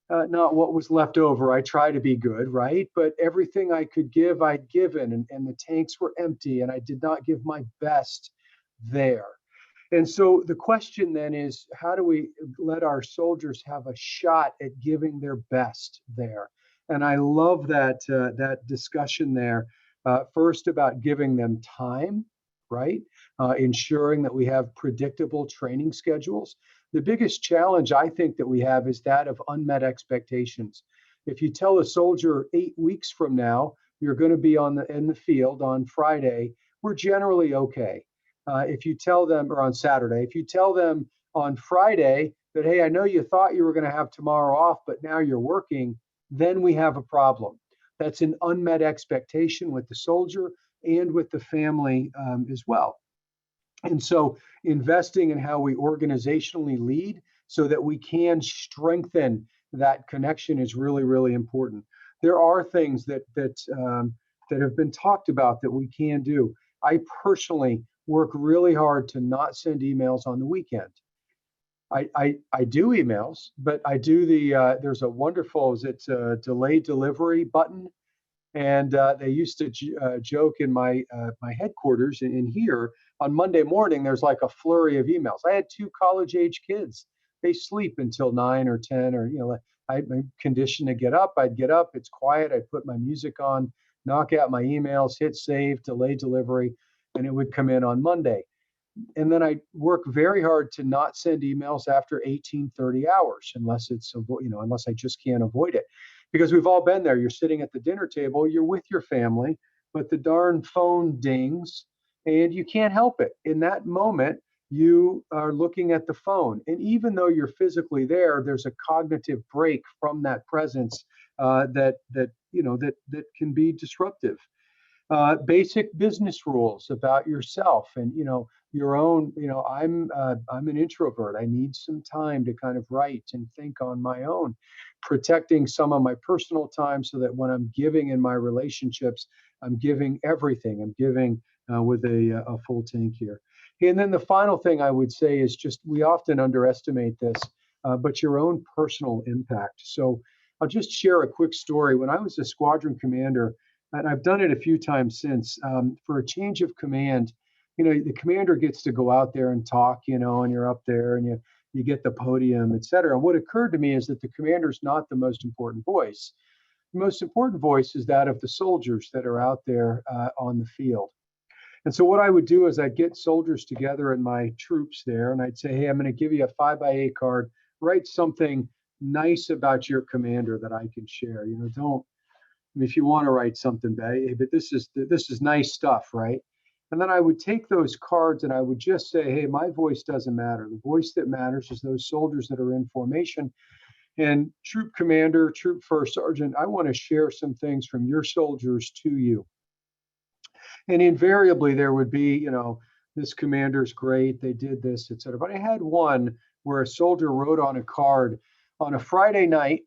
not what was left over. I try to be good, right? But everything I could give, I'd given, and the tanks were empty, and I did not give my best there. And so the question then is, how do we let our soldiers have a shot at giving their best there? And I love that that discussion there. First about giving them time, right? Ensuring that we have predictable training schedules. The biggest challenge I think that we have is that of unmet expectations. If you tell a soldier 8 weeks from now, you're going to be in the field on Friday, we're generally okay. If you tell them, or on Saturday, if you tell them on Friday that, hey, I know you thought you were going to have tomorrow off, but now you're working, then we have a problem. That's an unmet expectation with the soldier and with the family as well. And so investing in how we organizationally lead so that we can strengthen that connection is really, really important. There are things that have been talked about that we can do. I personally work really hard to not send emails on the weekend. I do emails, but I do there's a wonderful, delayed delivery button. And they used to joke in my headquarters in here on Monday morning, there's like a flurry of emails. I had 2 college-age kids. They sleep until 9 or 10, or, I'm conditioned to get up. I'd get up, it's quiet. I'd put my music on, knock out my emails, hit save, delay delivery, and it would come in on Monday. And then I work very hard to not send emails after 18:30 hours, unless I just can't avoid it. Because we've all been there. You're sitting at the dinner table, you're with your family, but the darn phone dings and you can't help it. In that moment, you are looking at the phone. And even though you're physically there, there's a cognitive break from that presence that can be disruptive. Basic business rules about yourself and your own. I'm an introvert. I need some time to kind of write and think on my own, protecting some of my personal time so that when I'm giving in my relationships, I'm giving everything. I'm giving with a full tank here. And then the final thing I would say is just we often underestimate this, but your own personal impact. So I'll just share a quick story. When I was a squadron commander, and I've done it a few times since, for a change of command, the commander gets to go out there and talk, and you're up there and you get the podium, et cetera. And what occurred to me is that the commander's not the most important voice. The most important voice is that of the soldiers that are out there on the field. And so what I would do is I'd get soldiers together and my troops there, and I'd say, hey, I'm going to give you a 5x8 card. Write something nice about your commander that I can share. If you want to write something bad, but this is nice stuff, right? And then I would take those cards and I would just say, hey, my voice doesn't matter. The voice that matters is those soldiers that are in formation. And troop commander, troop first sergeant, I want to share some things from your soldiers to you. And invariably there would be, this commander's great, they did this, et cetera. But I had one where a soldier wrote on a card on a Friday night.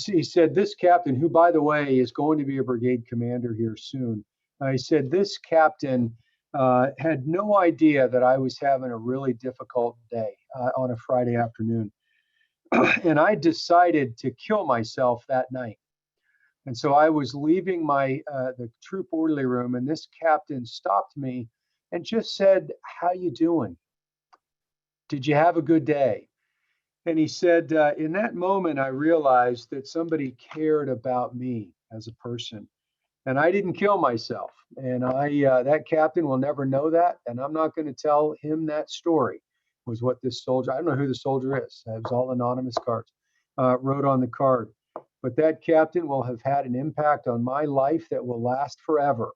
He said, this captain, who, by the way, is going to be a brigade commander here soon, he said, this captain had no idea that I was having a really difficult day on a Friday afternoon. And I decided to kill myself that night. And so I was leaving the troop orderly room, and this captain stopped me and just said, how you doing? Did you have a good day? And he said, in that moment, I realized that somebody cared about me as a person. And I didn't kill myself. And that captain will never know that. And I'm not going to tell him that story, was what this soldier, I don't know who the soldier is. It was all anonymous cards, wrote on the card. But that captain will have had an impact on my life that will last forever.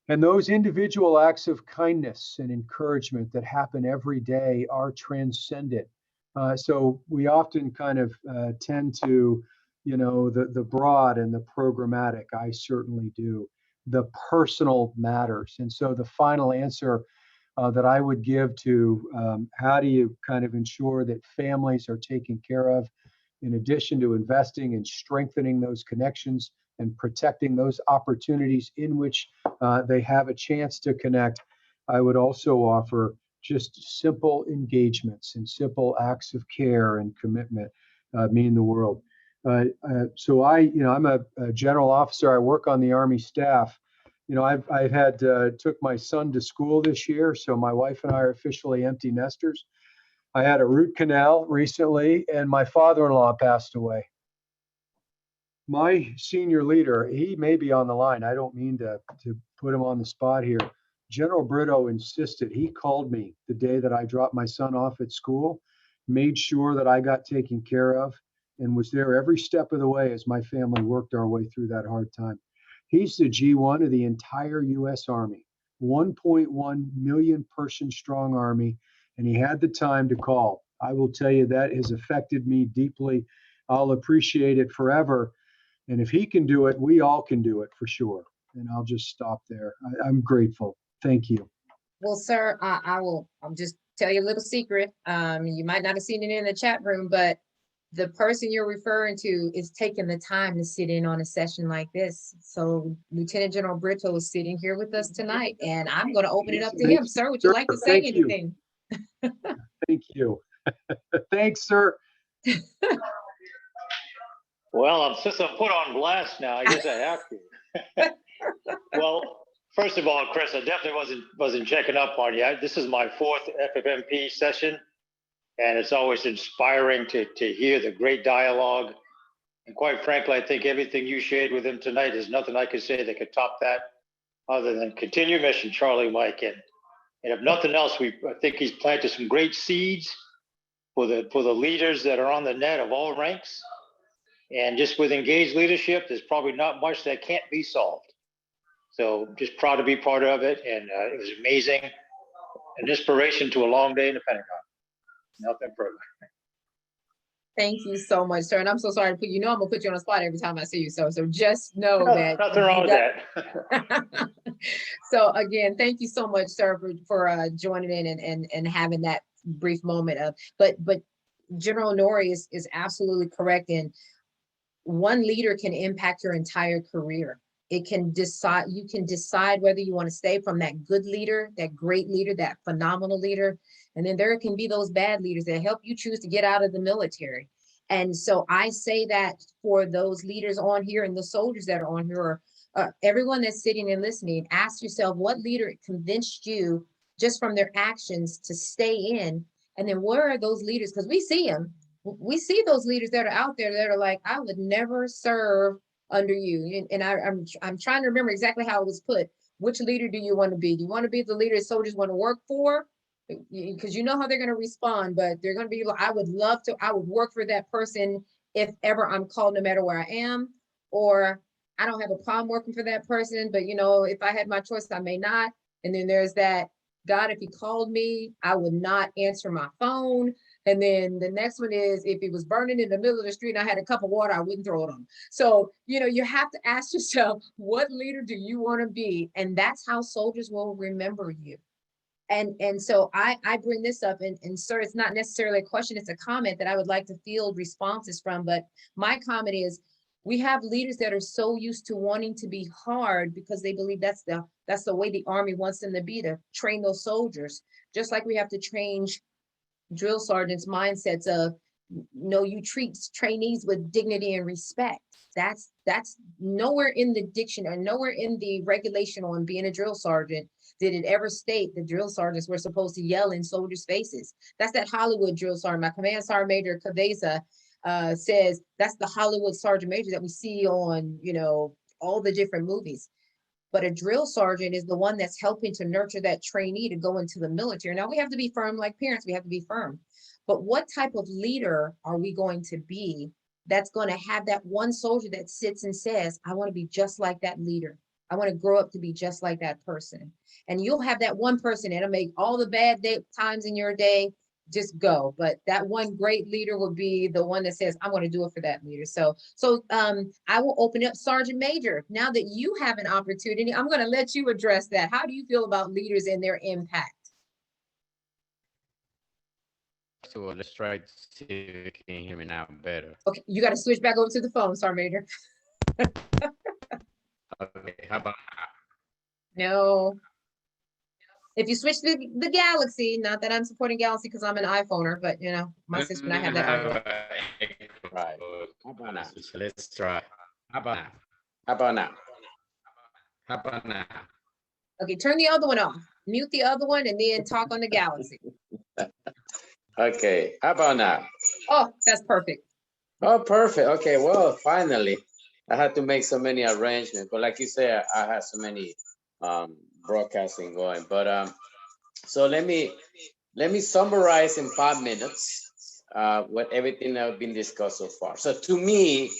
And those individual acts of kindness and encouragement that happen every day are transcendent. So we often kind of tend to, the broad and the programmatic. I certainly do. The personal matters. And so the final answer that I would give to how do you kind of ensure that families are taken care of, in addition to investing and strengthening those connections and protecting those opportunities in which they have a chance to connect, I would also offer just simple engagements and simple acts of care and commitment mean the world. So I'm a general officer. I work on the Army staff. I've had took my son to school this year, so my wife and I are officially empty nesters. I had a root canal recently, and my father-in-law passed away. My senior leader, he may be on the line. I don't mean to put him on the spot here, General Brito insisted. He called me the day that I dropped my son off at school, made sure that I got taken care of, and was there every step of the way as my family worked our way through that hard time. He's the G1 of the entire U.S. Army, 1.1 million person strong Army, and he had the time to call. I will tell you that has affected me deeply. I'll appreciate it forever. And if he can do it, we all can do it for sure. And I'll just stop there. I'm grateful. Thank you. Well, sir, I'll just tell you a little secret. You might not have seen it in the chat room, but the person you're referring to is taking the time to sit in on a session like this. So Lieutenant General Brito is sitting here with us tonight, and I'm going to open it up to him. Sir, would you like to say Thank you. anything? Thank you. Thanks, sir. Well, since I'm put on blast now, I guess I have to. Well, first of all, Chris, I definitely wasn't checking up on you. This is my 4th FFMP session, and it's always inspiring to hear the great dialogue. And quite frankly, I think everything you shared with him tonight is nothing I could say that could top that, other than continue mission, Charlie Mike. And if nothing else, I think he's planted some great seeds for the leaders that are on the net of all ranks. And just with engaged leadership, there's probably not much that can't be solved. So just proud to be part of it. And it was amazing. An inspiration to a long day in the Pentagon. Nothing further. Thank you so much, sir. And I'm so sorry to put I'm gonna put you on the spot every time I see you, sir. So just know that Nothing wrong with that. So again, thank you so much, sir, for joining in and having that brief moment of, but General Nori is absolutely correct. And one leader can impact your entire career. You can decide whether you want to stay from that good leader, that great leader, that phenomenal leader. And then there can be those bad leaders that help you choose to get out of the military. And so I say that for those leaders on here and the soldiers that are on here, or everyone that's sitting and listening, ask yourself what leader convinced you just from their actions to stay in. And then where are those leaders? Because we see them. We see those leaders that are out there that are like, I would never serve under you. And I'm trying to remember exactly how it was put. Which leader do you want to be? Do you want to be the leader soldiers want to work for? Because you know how they're going to respond, but they're going to be like, I would work for that person if ever I'm called, no matter where I am. Or I don't have a problem working for that person, but if I had my choice, I may not. And then there's that, God, if he called me, I would not answer my phone. And then the next one is, if it was burning in the middle of the street and I had a cup of water, I wouldn't throw it on. So, you have to ask yourself, what leader do you want to be? And that's how soldiers will remember you. And so I bring this up, and sir, it's not necessarily a question, it's a comment that I would like to field responses from. But my comment is, we have leaders that are so used to wanting to be hard because they believe that's the way the Army wants them to be, to train those soldiers. Just like we have to change drill sergeants' mindsets of, no, you treat trainees with dignity and respect. That's nowhere in the dictionary, nowhere in the regulation on being a drill sergeant did it ever state that drill sergeants were supposed to yell in soldiers' faces. That's that Hollywood drill sergeant. My command sergeant major Cabeza says that's the Hollywood sergeant major that we see on, all the different movies. But a drill sergeant is the one that's helping to nurture that trainee to go into the military. Now we have to be firm, like parents, we have to be firm. But what type of leader are we going to be that's going to have that one soldier that sits and says, I want to be just like that leader. I want to grow up to be just like that person. And you'll have that one person that'll make all the bad times in your day just go. But that one great leader will be the one that says, I'm going to do it for that leader. So I will open up Sergeant Major. Now that you have an opportunity, I'm going to let you address that. How do you feel about leaders and their impact? So let's try to see if you can hear me now better. Okay, you got to switch back over to the phone, Sergeant Major. Okay, how about No. If you switch to the Galaxy, not that I'm supporting Galaxy because I'm an iPhoner, but my sister and I have that iPhone. Right. How about now? Let's try. How about now? How about now? How about now? Okay, turn the other one off. Mute the other one and then talk on the Galaxy. Okay, how about now? Oh, that's perfect. Oh, perfect. Okay, well, finally. I had to make so many arrangements, but like you said, I had so many broadcasting going. But so let me summarize in 5 minutes what everything that has been discussed so far. So to me,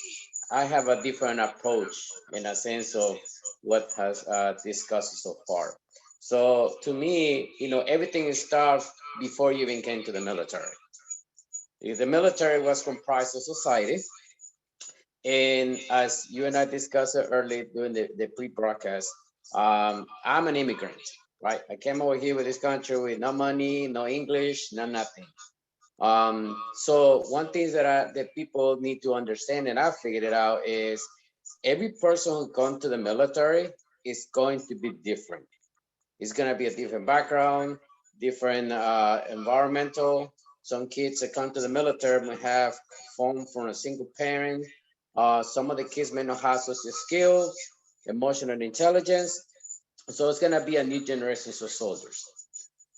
I have a different approach in a sense of what has discussed so far. So to me, everything starts before you even came to the military. If the military was comprised of society, and as you and I discussed it earlier during the pre-broadcast, I'm an immigrant, right? I came over here with this country with no money, no English, no nothing. So one thing that people need to understand, and I figured it out, is every person who comes to the military is going to be different. It's going to be a different background, different environmental. Some kids that come to the military may have formed from a single parent. Some of the kids may not have social skills, emotional intelligence. So it's going to be a new generation of soldiers.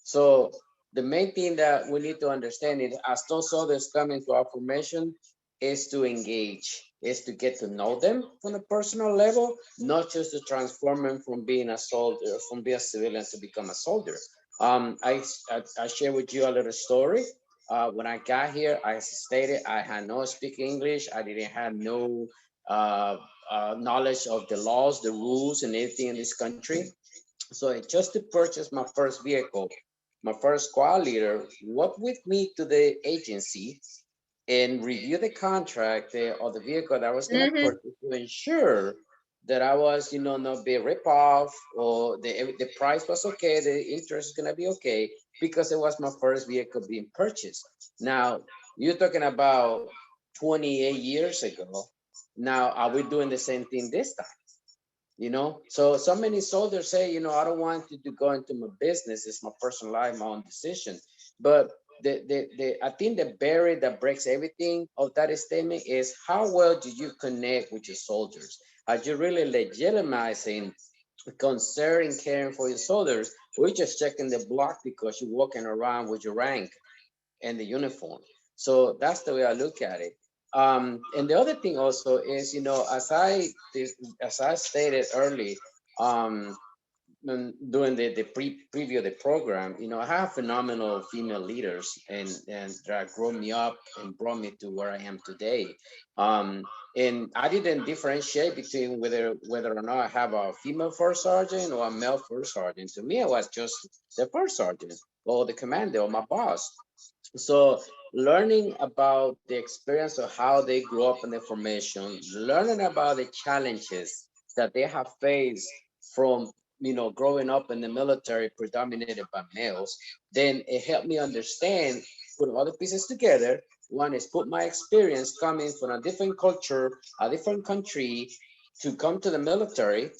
So the main thing that we need to understand is as those soldiers come into our formation is to engage, is to get to know them from a personal level, not just to transform them from being a soldier, from being a civilian to become a soldier. I share with you a little story. When I got here, I stated I had no speak English. I didn't have no knowledge of the laws, the rules, and everything in this country. So just to purchase my first vehicle, my first squad leader walked with me to the agency and review the contract or the vehicle that I was going to purchase to ensure that I was, not be ripped off, or the price was okay, the interest is going to be okay, because it was my first vehicle being purchased. Now, you're talking about 28 years ago. Now, are we doing the same thing this time? So many soldiers say, I don't want to go into my business. It's my personal life, my own decision. But I think the barrier that breaks everything of that statement is how well do you connect with your soldiers? Are you really legitimizing concern, caring for your soldiers? Or you just checking the block because you're walking around with your rank and the uniform? So that's the way I look at it. And the other thing also is, as I stated early, during the preview of the program, I have phenomenal female leaders and that grew me up and brought me to where I am today. And I didn't differentiate between whether or not I have a female first sergeant or a male first sergeant. To me, it was just the first sergeant or the commander or my boss. So learning about the experience of how they grew up in the formation, learning about the challenges that they have faced from growing up in the military predominated by males, then it helped me understand, put all the pieces together. One is put my experience coming from a different culture, a different country, to come to the military,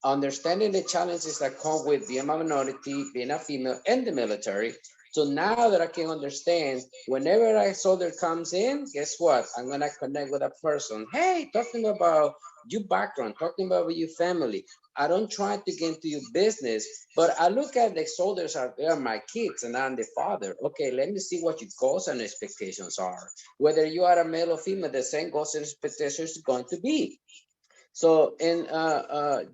understanding the challenges that come with being a minority, being a female in the military. So now that I can understand, whenever a soldier comes in, guess what? I'm going to connect with a person. Hey, talking about your background, talking about your family. I don't try to get into your business, but I look at the soldiers are there, my kids, and I'm the father. Okay, let me see what your goals and expectations are. Whether you are a male or female, the same goals and expectations is going to be. So in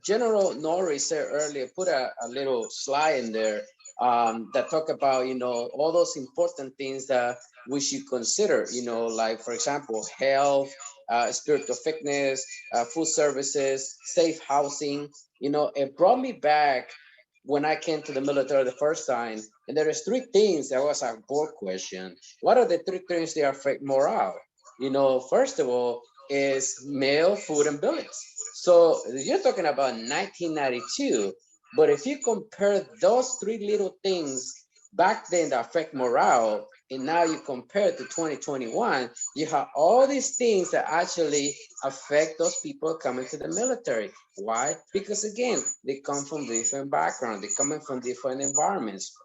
General Norris said earlier, put a little slide in there that talk about, all those important things that we should consider, like, for example, health, spiritual fitness, food services, safe housing. It brought me back when I came to the military the first time. And there is 3 things that was a board question. What are the 3 things that affect morale? First of all, is meal, food, and billets. So you're talking about 1992, but if you compare those 3 little things back then that affect morale, and now you compare it to 2021, you have all these things that actually affect those people coming to the military. Why? Because again, they come from different backgrounds, they're coming from different environments.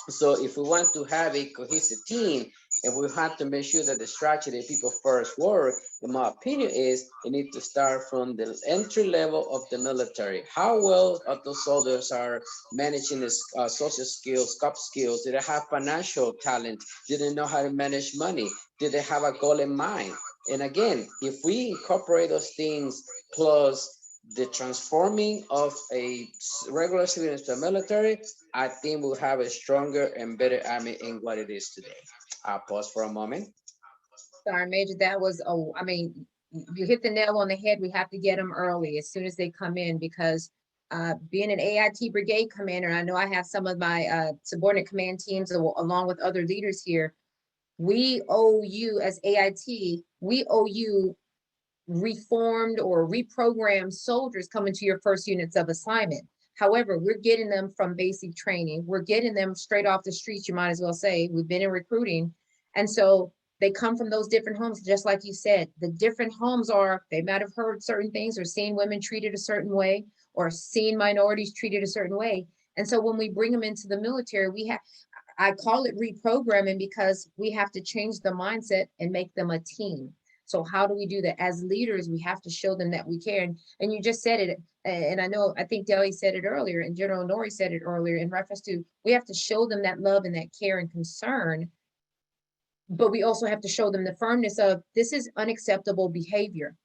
So if we want to have a cohesive team, and we have to make sure that the strategy that people first work, in my opinion, is you need to start from the entry level of the military. How well those soldiers are managing the social skills, soft skills? Do they have financial talent? Do they know how to manage money? Do they have a goal in mind? And again, if we incorporate those things plus the transforming of a regular civilian to a military, I think we'll have a stronger and better army in what it is today. I'll pause for a moment. Sergeant Major, that was, I mean, you hit the nail on the head. We have to get them early as soon as they come in, because being an AIT brigade commander, and I know I have some of my subordinate command teams along with other leaders here. We owe you as AIT, we owe you reformed or reprogrammed soldiers coming to your first units of assignment. However, we're getting them from basic training. We're getting them straight off the streets, you might as well say. We've been in recruiting. And so they come from those different homes, just like you said. The different homes are, they might have heard certain things or seen women treated a certain way or seen minorities treated a certain way. And so when we bring them into the military, I call it reprogramming, because we have to change the mindset and make them a team. So how do we do that? As leaders, we have to show them that we care. And you just said it, and I think Deli said it earlier, and General Nori said it earlier in reference to, we have to show them that love and that care and concern, but we also have to show them the firmness of, this is unacceptable behavior.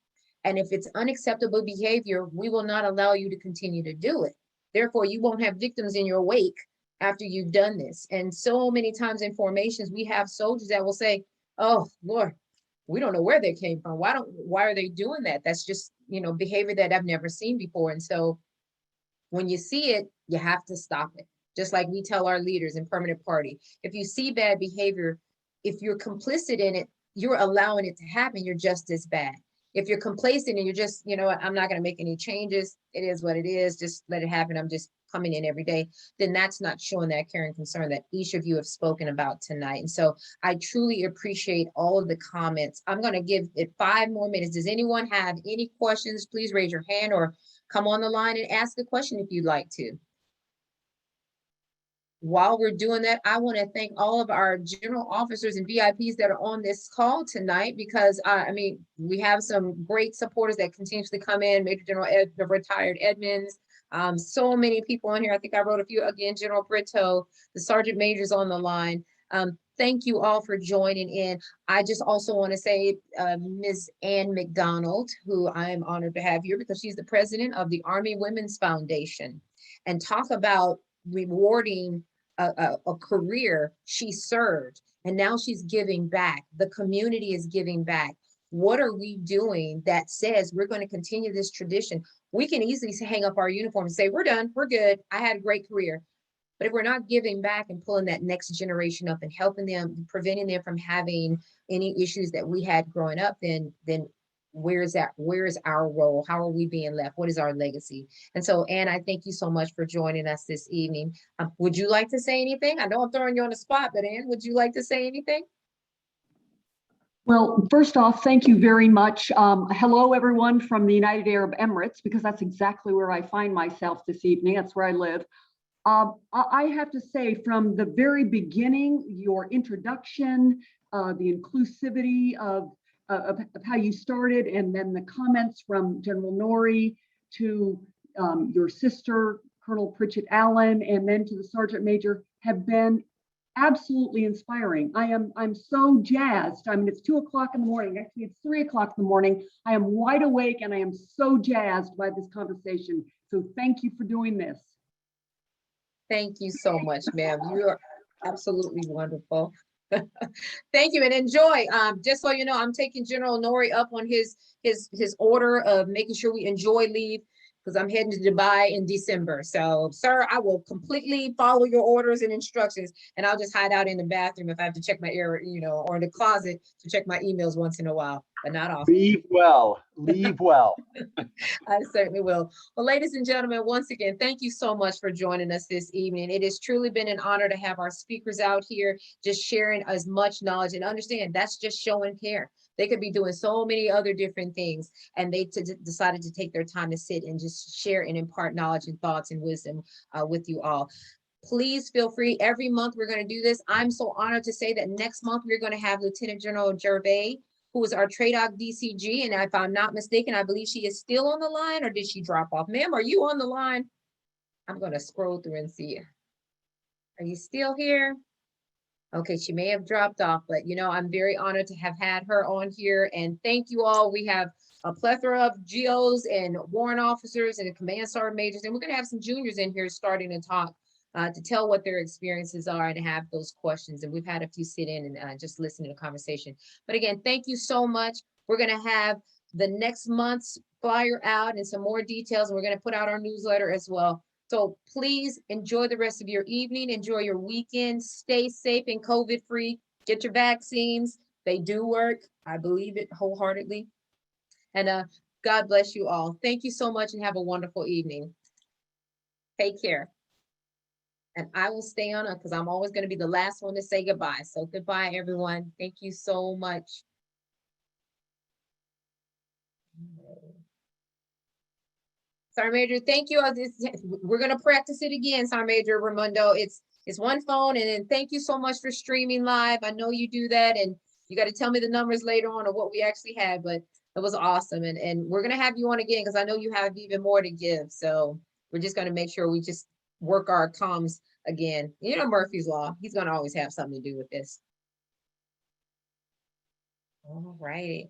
And if it's unacceptable behavior, we will not allow you to continue to do it. Therefore, you won't have victims in your wake after you've done this. And so many times in formations, we have soldiers that will say, oh, Lord, we don't know where they came from. Why are they doing that? That's just, behavior that I've never seen before. And so when you see it, you have to stop it. Just like we tell our leaders in permanent party, if you see bad behavior, if you're complicit in it, you're allowing it to happen, you're just as bad. If you're complacent and you're just, I'm not going to make any changes, it is what it is, just let it happen, I'm just coming in every day, then that's not showing that care and concern that each of you have spoken about tonight. And so I truly appreciate all of the comments. I'm going to give it 5 more minutes. Does anyone have any questions? Please raise your hand or come on the line and ask a question if you'd like to. While we're doing that, I want to thank all of our general officers and VIPs that are on this call tonight, because we have some great supporters that continuously come in. Major General the retired Edmonds, so many people on here. I think I wrote a few again. General Brito, the Sergeant Majors on the line. Thank you all for joining in. I just also want to say Ms. Ann McDonald, who I am honored to have here, because she's the president of the Army Women's Foundation, and talk about rewarding a career she served, and now she's giving back. The community is giving back. What are we doing that says we're going to continue this tradition? We can easily hang up our uniform and say, we're done, we're good, I had a great career. But if we're not giving back and pulling that next generation up and helping them, preventing them from having any issues that we had growing up, then where is our role? How are we being left? What is our legacy? And so, Ann, I thank you so much for joining us this evening. Would you like to say anything? I know I'm throwing you on the spot, but Ann, would you like to say anything? Well, first off, thank you very much. Hello, everyone from the United Arab Emirates, because that's exactly where I find myself this evening. That's where I live. I have to say, from the very beginning, your introduction, the inclusivity of how you started, and then the comments from General Nori to your sister, Colonel Pritchett Allen, and then to the Sergeant Major, have been absolutely inspiring. I'm so jazzed. I mean, it's 2 o'clock in the morning. Actually, it's 3 o'clock in the morning. I am wide awake and I am so jazzed by this conversation. So thank you for doing this. Thank you so much, ma'am. You are absolutely wonderful. Thank you, and enjoy. Just so you know, I'm taking General Nori up on his order of making sure we enjoy leave, because I'm heading to Dubai in December. So, sir, I will completely follow your orders and instructions, and I'll just hide out in the bathroom if I have to check my or in the closet to check my emails once in a while, but not often. Leave well, leave well. I certainly will. Well, ladies and gentlemen, once again, thank you so much for joining us this evening. It has truly been an honor to have our speakers out here just sharing as much knowledge, and understand that's just showing care. They could be doing so many other different things, and they decided to take their time to sit and just share and impart knowledge and thoughts and wisdom with you all. Please feel free. Every month we're going to do this. I'm so honored to say that next month we're going to have Lieutenant General Gervais, who is our TRADOC DCG. And if I'm not mistaken, I believe she is still on the line, or did she drop off? Ma'am, are you on the line? I'm going to scroll through and see. Are you still here? Okay, she may have dropped off, but I'm very honored to have had her on here. And thank you all. We have a plethora of GOs and warrant officers and command sergeant majors, and we're gonna have some juniors in here starting to talk to tell what their experiences are and have those questions. And we've had a few sit in and just listen to the conversation. But again, thank you so much. We're gonna have the next month's flyer out and some more details. And we're gonna put out our newsletter as well. So please enjoy the rest of your evening, enjoy your weekend, stay safe and COVID-free, get your vaccines. They do work. I believe it wholeheartedly. And God bless you all. Thank you so much and have a wonderful evening. Take care. And I will stay on because I'm always going to be the last one to say goodbye. So goodbye, everyone. Thank you so much. Sergeant Major, thank you. We're going to practice it again, Sergeant Major Raimondo. It's one phone, and then thank you so much for streaming live. I know you do that, and you got to tell me the numbers later on of what we actually had, but it was awesome. And we're going to have you on again because I know you have even more to give. So we're just going to make sure we just work our comms again. You know, Murphy's Law, he's going to always have something to do with this. All righty.